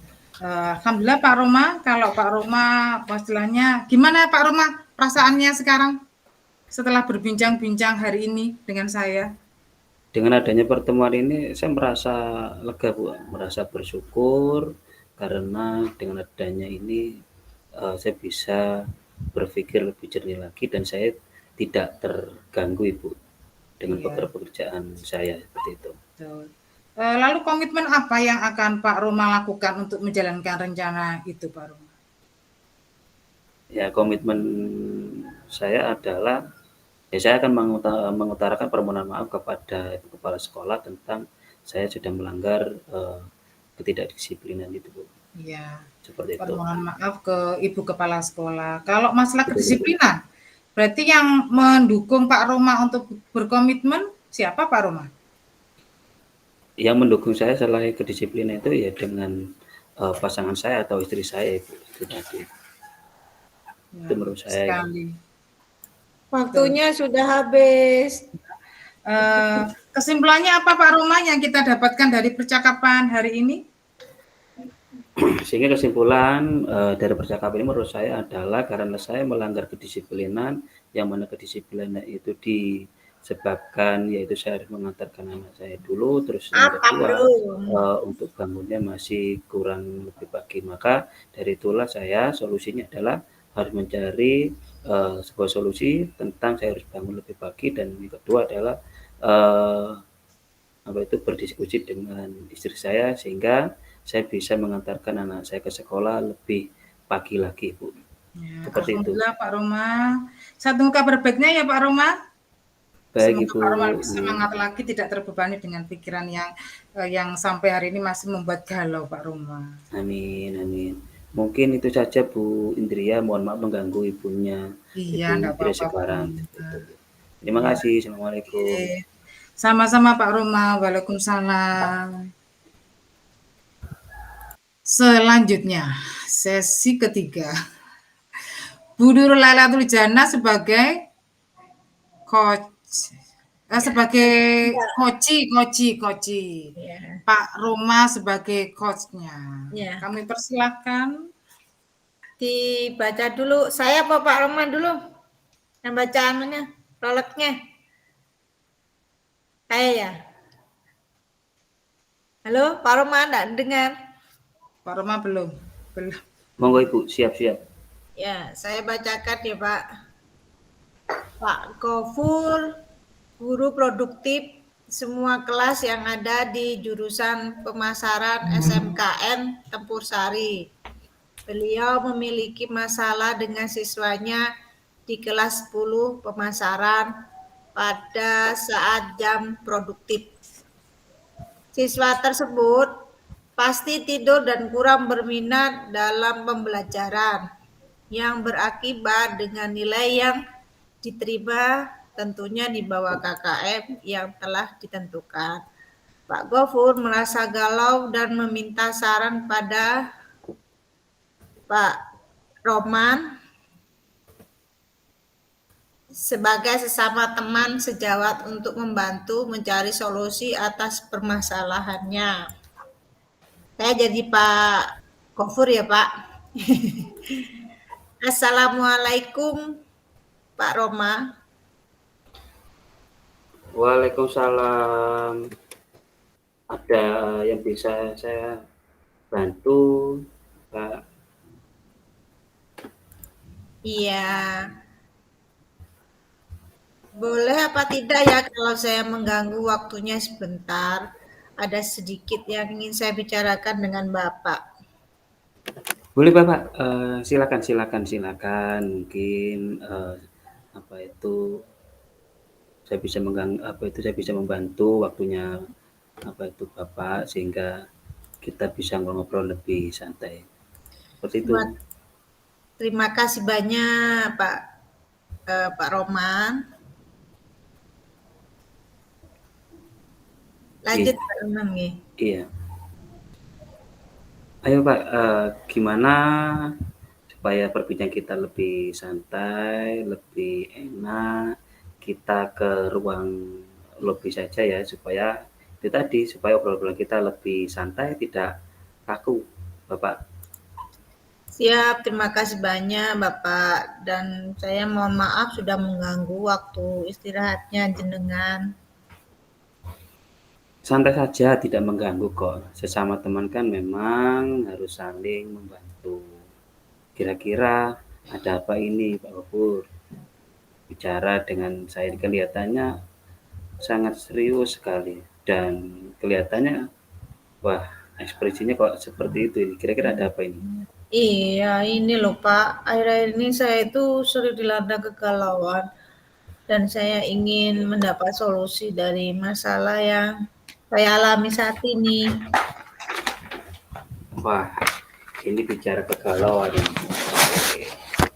Alhamdulillah Pak Roma, kalau Pak Roma istilahnya gimana Pak Roma perasaannya sekarang setelah berbincang-bincang hari ini dengan saya? Dengan adanya pertemuan ini saya merasa lega Bu, merasa bersyukur karena dengan adanya ini saya bisa berpikir lebih jernih lagi dan saya tidak terganggu Ibu dengan Iya, pekerjaan saya seperti itu. betul. Lalu komitmen apa yang akan Pak Roma lakukan untuk menjalankan rencana itu Pak Roma? Ya komitmen saya adalah ya saya akan mengutarakan permohonan maaf kepada ibu kepala sekolah tentang saya sudah melanggar ketidakdisiplinan itu Bu. Iya, Seperti itu. permohonan maaf ke Ibu Kepala Sekolah. Kalau masalah Betul, betul. kedisiplinan, berarti yang mendukung Pak Roma untuk berkomitmen siapa Pak Roma? Yang mendukung saya selain kedisiplinan itu ya dengan pasangan saya atau istri saya Ibu. Itu tadi. Itu Ya, menurut saya. sekali. Waktunya sudah habis. Kesimpulannya apa Pak Roma yang kita dapatkan dari percakapan hari ini? Sehingga kesimpulan dari percakapan ini menurut saya adalah karena saya melanggar kedisiplinan, yang mana kedisiplinan itu sebabkan yaitu saya harus mengantarkan anak saya dulu, terus yang Apa kedua belum? untuk bangunnya masih kurang lebih pagi. Maka dari itulah saya solusinya adalah harus mencari sebuah solusi tentang saya harus bangun lebih pagi, dan yang kedua adalah berdiskusi dengan istri saya sehingga saya bisa mengantarkan anak saya ke sekolah lebih pagi lagi, Bu. Ya, Seperti itu. alhamdulillah Pak Roma. Saya tunggu kabar baiknya ya Pak Roma. Baik Semoga Ibu, Pak Roma lebih Ibu. semangat lagi, tidak terbebani dengan pikiran yang sampai hari ini masih membuat galau Pak Roma. Amin, amin. Mungkin itu saja Bu Indria, mohon maaf mengganggu ibunya, Iya, Ibu enggak Indria apa-apa Pak sekarang. Roma. Itu. Terima Iya, kasih, Assalamualaikum. oke. Sama-sama Pak Roma. Waalaikumsalam. Selanjutnya, sesi ketiga. Bu Nurul Lailatul Jannah sebagai coach, sebagai koci. Ya, Pak Roma sebagai coachnya. ya. Kami persilahkan. Dibaca dulu. Saya apa Pak Roman dulu? Yang baca anunya, prolognya. Saya ya. Halo, Pak Roman, enggak dengar? Pak Roma belum. Monggo Ibu, siap-siap. Ya, saya bacakan ya Pak. Pak Gofur, guru produktif semua kelas yang ada di jurusan pemasaran SMKN Tempur Sari. Beliau memiliki masalah dengan siswanya di kelas 10 pemasaran pada saat jam produktif. Siswa tersebut pasti tidur dan kurang berminat dalam pembelajaran, yang berakibat dengan nilai yang diterima tentunya di bawah KKM yang telah ditentukan. Pak Gofur merasa galau dan meminta saran pada Pak Roman sebagai sesama teman sejawat untuk membantu mencari solusi atas permasalahannya. Saya jadi Pak Gofur ya Pak. Assalamualaikum Pak Roma. Waalaikumsalam. Ada yang bisa saya bantu, Pak? Iya. Boleh apa tidak ya kalau saya mengganggu waktunya sebentar? Ada sedikit yang ingin saya bicarakan dengan Bapak. Boleh Bapak, silakan. Mungkin saya bisa membantu waktunya Bapak sehingga kita bisa ngobrol lebih santai. Seperti itu. Terima kasih banyak Pak Roman. Lanjut Iya. Pak Roman nih. Iya. Ayo Pak, gimana supaya perbincangan kita lebih santai, lebih enak, kita ke ruang lobby saja ya, supaya obrolan kita lebih santai, tidak kaku, Bapak. Siap, terima kasih banyak Bapak. Dan saya mohon maaf sudah mengganggu waktu istirahatnya jenengan. Santai saja, tidak mengganggu kok. Sesama teman kan memang harus saling membantu. Kira-kira ada apa ini Pak Gofur? Bicara dengan saya kelihatannya sangat serius sekali, dan kelihatannya wah, ekspresinya kok seperti itu ini. Kira-kira ada apa ini? Iya, ini loh Pak. Akhir-akhir ini saya itu sering dilanda kegalauan dan saya ingin mendapat solusi dari masalah yang saya alami saat ini. Wah, ini bicara kegalauan ini. Oke.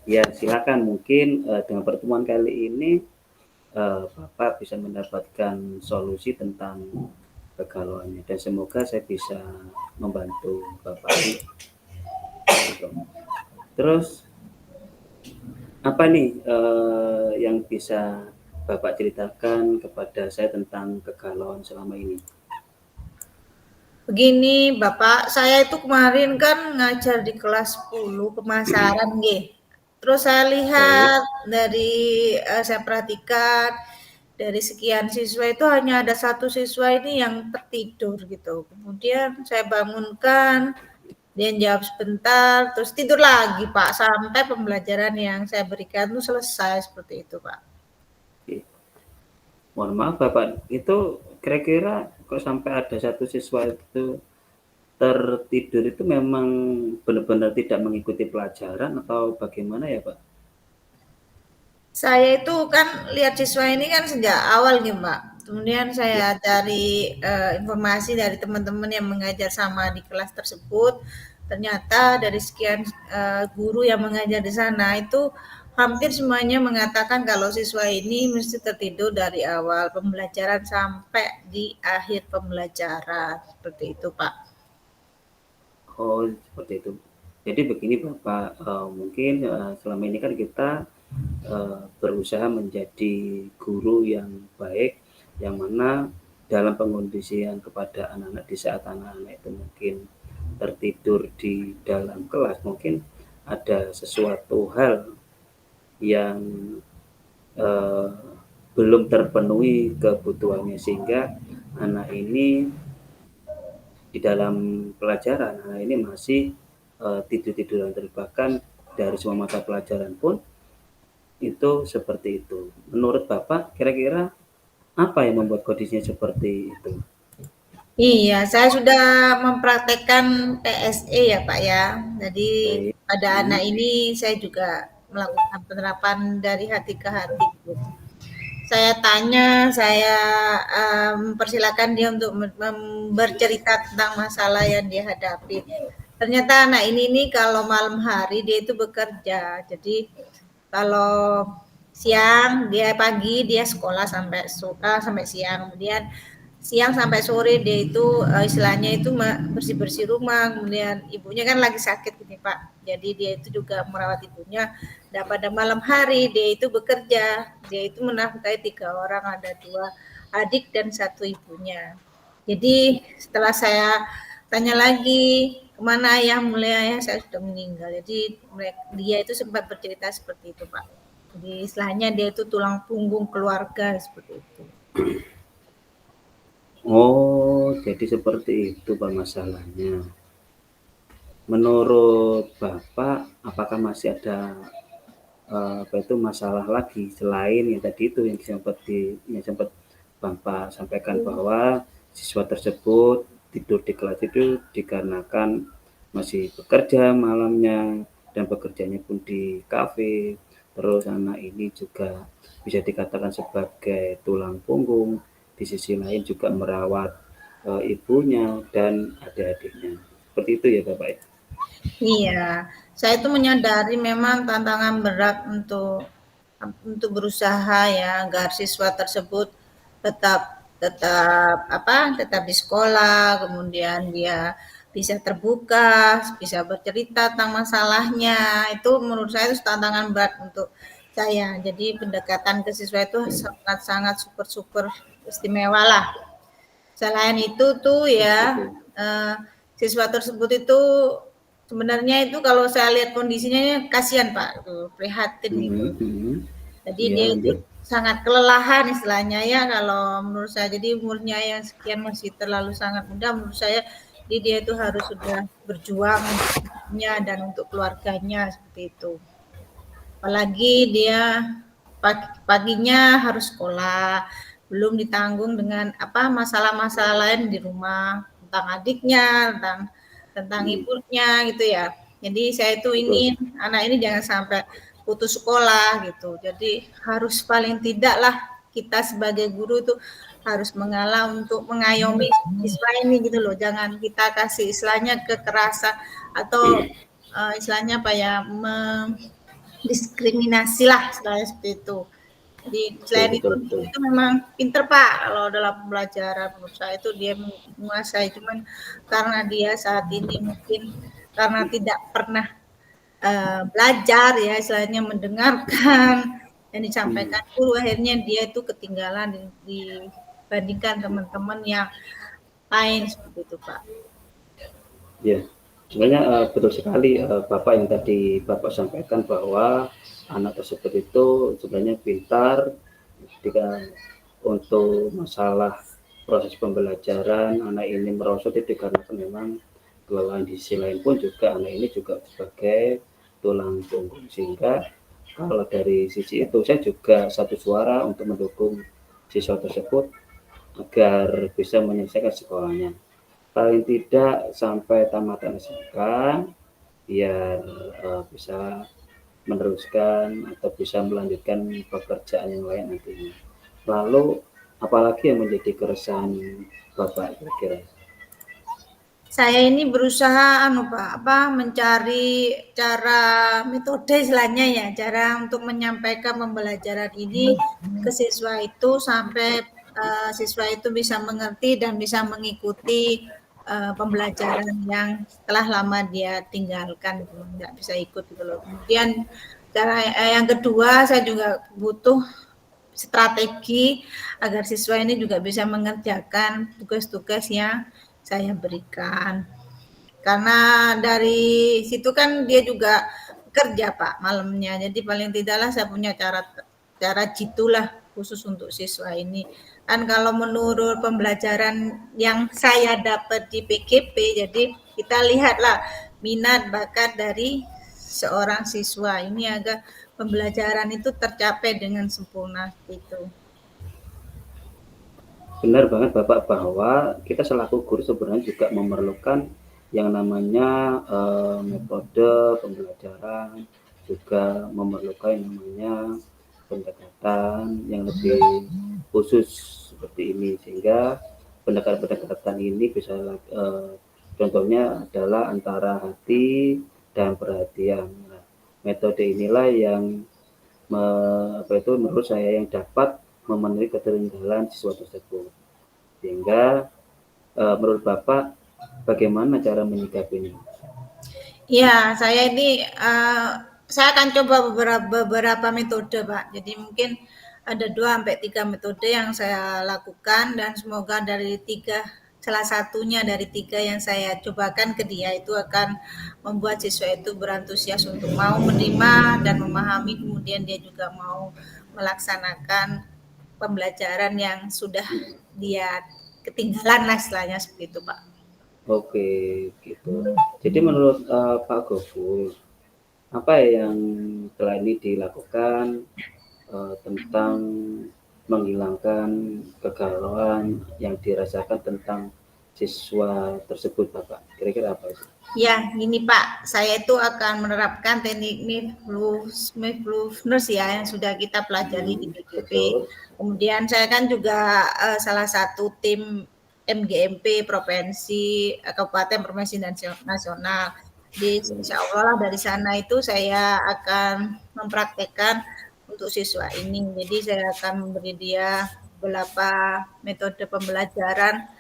Ya, silakan. Mungkin dengan pertemuan kali ini Bapak bisa mendapatkan solusi tentang kegalauannya, dan semoga saya bisa membantu Bapak. Terus apa nih yang bisa Bapak ceritakan kepada saya tentang kegalauan selama ini? Begini Bapak, saya itu kemarin kan ngajar di kelas 10 pemasaran nggih. Terus saya lihat dari saya perhatikan dari sekian siswa itu hanya ada 1 siswa ini yang tertidur gitu. Kemudian saya bangunkan, dia jawab sebentar, terus tidur lagi Pak, sampai pembelajaran yang saya berikan itu selesai, seperti itu Pak. Mohon maaf Bapak, itu kira-kira kok sampai ada 1 siswa itu tertidur itu memang benar-benar tidak mengikuti pelajaran atau bagaimana ya Pak? Saya itu kan lihat siswa ini kan sejak awal nih Mbak. Kemudian saya cari informasi dari teman-teman yang mengajar sama di kelas tersebut. Ternyata dari sekian guru yang mengajar di sana itu hampir semuanya mengatakan kalau siswa ini mesti tertidur dari awal pembelajaran sampai di akhir pembelajaran. Seperti itu Pak. Oh, seperti itu. Jadi begini Bapak, mungkin selama ini kan kita berusaha menjadi guru yang baik, yang mana dalam pengondisian kepada anak-anak di saat anak-anak itu mungkin tertidur di dalam kelas, mungkin ada sesuatu hal yang eh, belum terpenuhi kebutuhannya sehingga anak ini di dalam pelajaran anak ini masih tidur-tiduran, bahkan dari semua mata pelajaran pun itu seperti itu. Menurut Bapak, kira-kira apa yang membuat kondisinya seperti itu? Iya, saya sudah mempraktekkan PSE ya Pak ya. Jadi Baik. pada anak ini saya juga melakukan penerapan dari hati ke hati gitu. Saya tanya, saya mempersilakan dia untuk bercerita tentang masalah yang dia hadapi. Ternyata anak ini nih kalau malam hari dia itu bekerja. Jadi kalau siang dia pagi dia sekolah sampai siang, kemudian siang sampai sore dia itu istilahnya itu bersih-bersih rumah, kemudian ibunya kan lagi sakit gini Pak. Jadi dia itu juga merawat ibunya. Dan pada malam hari dia itu bekerja, dia itu menafkahi 3 orang, ada 2 adik dan 1 ibunya. Jadi setelah saya tanya lagi kemana ayah, mulai ayah saya sudah meninggal. Jadi dia itu sempat bercerita seperti itu Pak. Jadi istilahnya dia itu tulang punggung keluarga seperti itu. Oh, jadi seperti itu Pak masalahnya. Menurut Bapak, apakah masih ada apa itu masalah lagi selain yang tadi itu yang sempat Bapak sampaikan bahwa siswa tersebut tidur di kelas itu dikarenakan masih bekerja malamnya dan bekerjanya pun di kafe. Terus anak ini juga bisa dikatakan sebagai tulang punggung, di sisi lain juga merawat ibunya dan adik-adiknya. Seperti itu ya Bapak ya? Iya, saya itu menyadari memang tantangan berat untuk berusaha ya agar siswa tersebut tetap tetap di sekolah, kemudian dia bisa terbuka, bisa bercerita tentang masalahnya. Itu menurut saya itu tantangan berat untuk saya. Jadi pendekatan ke siswa itu sangat-sangat super-super istimewa lah. Selain itu tuh ya, Betul. siswa tersebut itu sebenarnya itu kalau saya lihat kondisinya kasihan Pak, tuh prihatin gitu. Jadi Iya dia itu lanjut. sangat kelelahan istilahnya ya kalau menurut saya. Jadi umurnya yang sekian masih terlalu sangat muda menurut saya. Jadi dia itu harus sudah berjuang untuk hidupnya dan untuk keluarganya seperti itu. Apalagi dia paginya harus sekolah, belum ditanggung dengan masalah-masalah lain di rumah tentang adiknya, tentang ibunya gitu ya. Jadi saya itu Betul. ingin anak ini jangan sampai putus sekolah gitu. Jadi harus paling tidaklah kita sebagai guru itu harus mengalah untuk mengayomi siswa ini gitu loh. Jangan kita kasih istilahnya kekerasan atau istilahnya apa ya, diskriminasi lah istilahnya seperti itu. Jadi Betul, selain betul, betul. itu memang pinter Pak kalau dalam pembelajaran, menurut saya itu dia menguasai, cuman karena dia saat ini mungkin karena tidak pernah belajar ya istilahnya mendengarkan yang disampaikan guru, akhirnya dia itu ketinggalan dibandingkan teman-teman yang lain seperti itu Pak. Ya, sebenarnya betul sekali Bapak yang tadi Bapak sampaikan bahwa anak tersebut itu sebenarnya pintar, ketika untuk masalah proses pembelajaran anak ini merosot itu dikarenakan memang kelelahan. Di sisi lain pun juga anak ini juga sebagai tulang punggung, sehingga kalau dari sisi itu saya juga satu suara untuk mendukung siswa tersebut agar bisa menyelesaikan sekolahnya. Paling tidak sampai tamatan SMK biar bisa meneruskan atau bisa melanjutkan pekerjaan yang lain nantinya. Lalu apalagi yang menjadi keresahan Bapak kira-kira? Saya ini berusaha Pak, mencari cara metode istilahnya ya, cara untuk menyampaikan pembelajaran ini ke siswa itu sampai siswa itu bisa mengerti dan bisa mengikuti pembelajaran yang telah lama dia tinggalkan, nggak bisa ikut gitu loh. Kemudian cara yang kedua, saya juga butuh strategi agar siswa ini juga bisa mengerjakan tugas-tugas yang saya berikan. Karena dari situ kan dia juga kerja Pak malamnya. Jadi paling tidaklah saya punya cara jitulah khusus untuk siswa ini. Kan kalau menurut pembelajaran yang saya dapat di PGP, jadi kita lihatlah minat bakat dari seorang siswa ini agar pembelajaran itu tercapai dengan sempurna itu. Benar banget Bapak bahwa kita selaku guru sebenarnya juga memerlukan yang namanya metode pembelajaran, juga memerlukan yang namanya pendekatan yang lebih khusus seperti ini, sehingga pendekatan-pendekatan ini bisa contohnya adalah antara hati dan perhatian. Nah, metode inilah yang menurut saya yang dapat memenuhi ketertinggalan siswa tersebut. Sehingga menurut Bapak bagaimana cara menyikapinya? Ya, saya akan coba beberapa metode, Pak. Jadi mungkin ada 2 sampai 3 metode yang saya lakukan dan semoga salah satunya dari 3 yang saya cobakan ke dia itu akan membuat siswa itu berantusias untuk mau menerima dan memahami, kemudian dia juga mau melaksanakan pembelajaran yang sudah dia ketinggalan lah istilahnya seperti itu, Pak. Oke, gitu. Jadi menurut Pak Gofur, apa yang telah ini dilakukan tentang menghilangkan kegalauan yang dirasakan tentang siswa tersebut, Bapak? Kira-kira apa sih? Ya, gini Pak, saya itu akan menerapkan teknik mindfulness ya yang sudah kita pelajari di PGP. Betul. Kemudian saya kan juga salah satu tim MGMP Provinsi, Kabupaten Provinsi Nasional. Di insya Allah dari sana itu saya akan mempraktekkan untuk siswa ini. Jadi saya akan memberi dia beberapa metode pembelajaran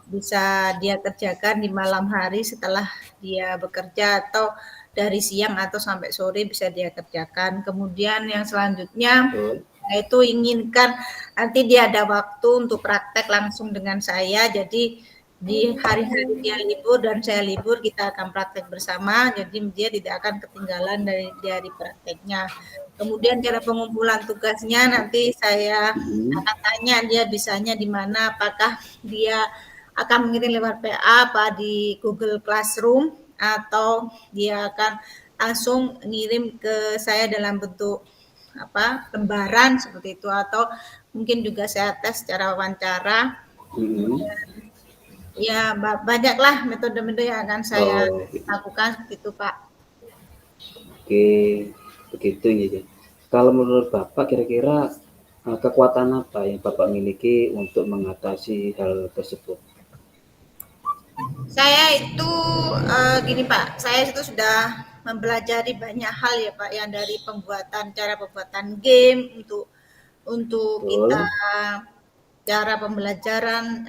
bisa dia kerjakan di malam hari setelah dia bekerja atau dari siang atau sampai sore bisa dia kerjakan. Kemudian yang selanjutnya saya itu inginkan nanti dia ada waktu untuk praktek langsung dengan saya. Jadi di hari-hari dia libur dan saya libur kita akan praktek bersama. Jadi dia tidak akan ketinggalan dari prakteknya. Kemudian cara pengumpulan tugasnya nanti saya akan tanya dia bisanya di mana, apakah dia akan mengirim lewat PA apa di Google Classroom atau dia akan langsung ngirim ke saya dalam bentuk lembaran seperti itu, atau mungkin juga saya tes secara wawancara. Ya banyaklah metode-metode yang akan saya lakukan seperti itu Pak. Oke, begitu ya. Kalau menurut Bapak kira-kira kekuatan apa yang Bapak miliki untuk mengatasi hal tersebut? Saya itu gini Pak, saya itu sudah mempelajari banyak hal ya Pak, yang dari cara pembuatan game untuk kita, cara pembelajaran,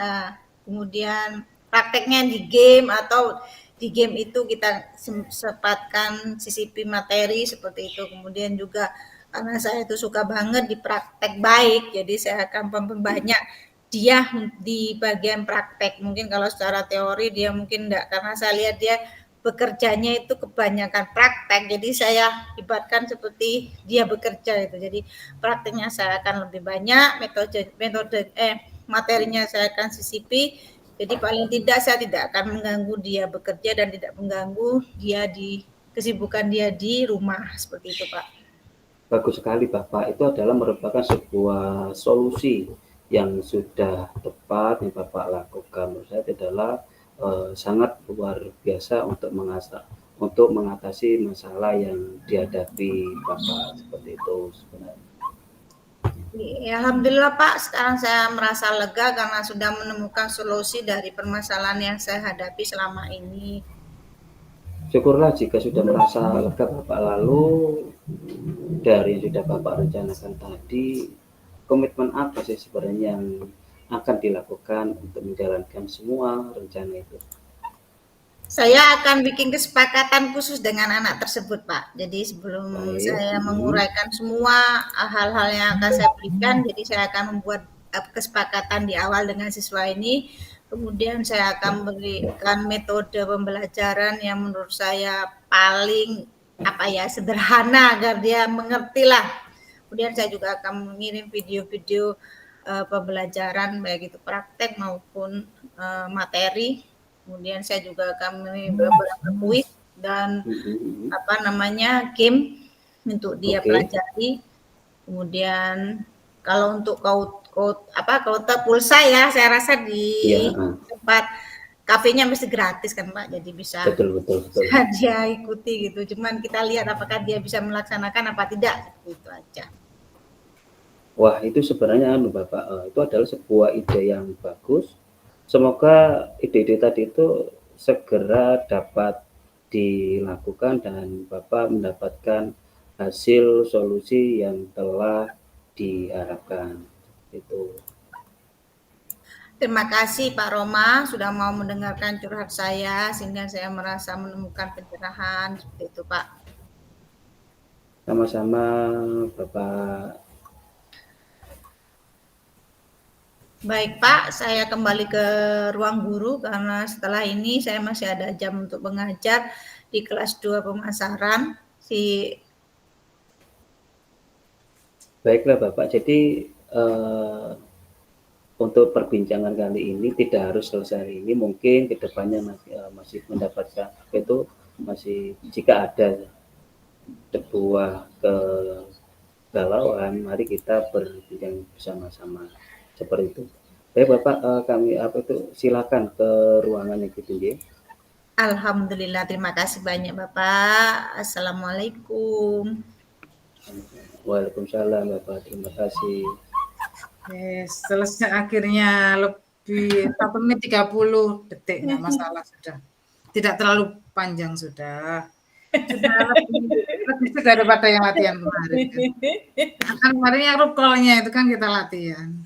kemudian prakteknya di game atau di game itu kita sempatkan sisipi materi seperti itu. Kemudian juga karena saya itu suka banget di praktek baik, jadi saya akan memperbanyak dia di bagian praktek. Mungkin kalau secara teori dia mungkin enggak, karena saya lihat dia bekerjanya itu kebanyakan praktek. Jadi saya ibaratkan seperti dia bekerja itu. Jadi prakteknya saya akan lebih banyak, materinya saya akan sisipi. Jadi paling tidak saya tidak akan mengganggu dia bekerja dan tidak mengganggu dia di kesibukan dia di rumah, seperti itu Pak. Bagus sekali Bapak, itu adalah merupakan sebuah solusi yang sudah tepat yang Bapak lakukan. Menurut saya itu adalah sangat luar biasa untuk mengatasi masalah yang dihadapi Bapak, seperti itu sebenarnya. Ya, alhamdulillah Pak, sekarang saya merasa lega karena sudah menemukan solusi dari permasalahan yang saya hadapi selama ini. Syukurlah jika sudah merasa lega Bapak. Lalu dari yang sudah Bapak rencanakan tadi, komitmen apa sih sebenarnya yang akan dilakukan untuk menjalankan semua rencana itu? Saya akan bikin kesepakatan khusus dengan anak tersebut, Pak. Jadi sebelum saya menguraikan semua hal-hal yang akan saya berikan, jadi saya akan membuat kesepakatan di awal dengan siswa ini. Kemudian saya akan memberikan metode pembelajaran yang menurut saya paling sederhana agar dia mengerti lah. Kemudian saya juga akan mengirim video-video pembelajaran baik itu praktek maupun materi. Kemudian saya juga akan mengirim beberapa kuis dan game untuk dia pelajari. Kemudian kalau untuk kauta pulsa ya, saya rasa di tempat kafenya mesti gratis kan Pak, jadi bisa dia ikuti gitu. Cuman kita lihat apakah dia bisa melaksanakan apa tidak, itu aja. Wah, itu sebenarnya Bapak, itu adalah sebuah ide yang bagus. Semoga ide-ide tadi itu segera dapat dilakukan dan Bapak mendapatkan hasil solusi yang telah diharapkan. Itu. Terima kasih Pak Roma sudah mau mendengarkan curhat saya sehingga saya merasa menemukan pencerahan seperti itu Pak. Sama-sama Bapak. Baik Pak, saya kembali ke ruang guru karena setelah ini saya masih ada jam untuk mengajar di kelas 2 pemasaran. Baiklah Bapak, jadi untuk perbincangan kali ini tidak harus selesai hari ini, mungkin kedepannya masih mendapatkan itu masih jika ada sebuah kegalauan, mari kita berbincang bersama-sama seperti itu. Baik Bapak, kami silakan ke ruangan yang tinggi. Alhamdulillah, terima kasih banyak Bapak. Assalamualaikum. Waalaikumsalam Bapak, terima kasih. Selesai akhirnya, lebih 1 menit 30 detik, nggak masalah sudah. Tidak terlalu panjang sudah. Sudah lebih daripada yang latihan kemarin. Kan kemarin yang roll call-nya itu kan kita latihan.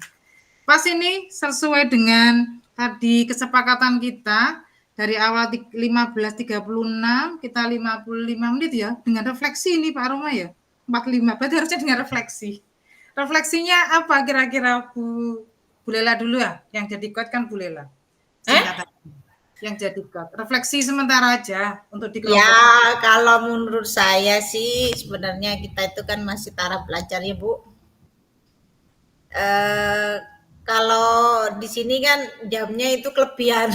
Pas ini sesuai dengan tadi kesepakatan kita dari awal 15.36 kita 55 menit ya, dengan refleksi ini Pak Roma ya. 45, berarti harusnya dengan refleksi. Refleksinya apa kira-kira Bu Lela dulu ya, yang jadi quote kan Bu Lela. Yang jadi quote. Refleksi sementara aja untuk di kelompok. Ya, kalau menurut saya sih sebenarnya kita itu kan masih taraf belajar ya Bu. Kalau di sini kan jamnya itu kelebihan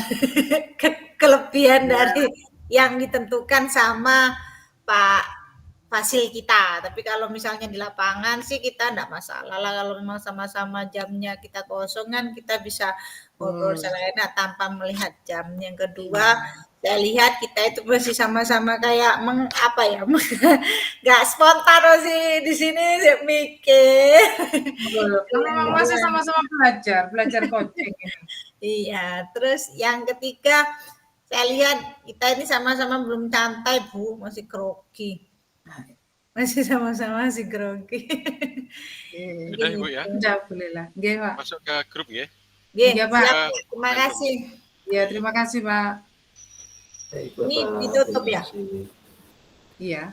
kelebihan dari yang ditentukan sama Pak Fasil kita. Tapi kalau misalnya di lapangan sih kita enggak masalah lah, kalau memang sama-sama jamnya kita kosong kan kita bisa ngobrol selena tanpa melihat jam. Yang kedua, saya lihat kita itu masih sama-sama kayak nggak spontan sih di sini saya mikir. Memang masih sama-sama belajar coaching ini. Iya, terus yang ketiga saya lihat kita ini sama-sama belum santai Bu, masih grogi. Masih sama-sama masih grogi. Udah Ibu ya. Udah boleh lah. Nggih, Pak. Masuk ke grup ya. Iya, Pak. Terima kasih. Ya, terima kasih, Pak. Ini ditutup ya? Iya.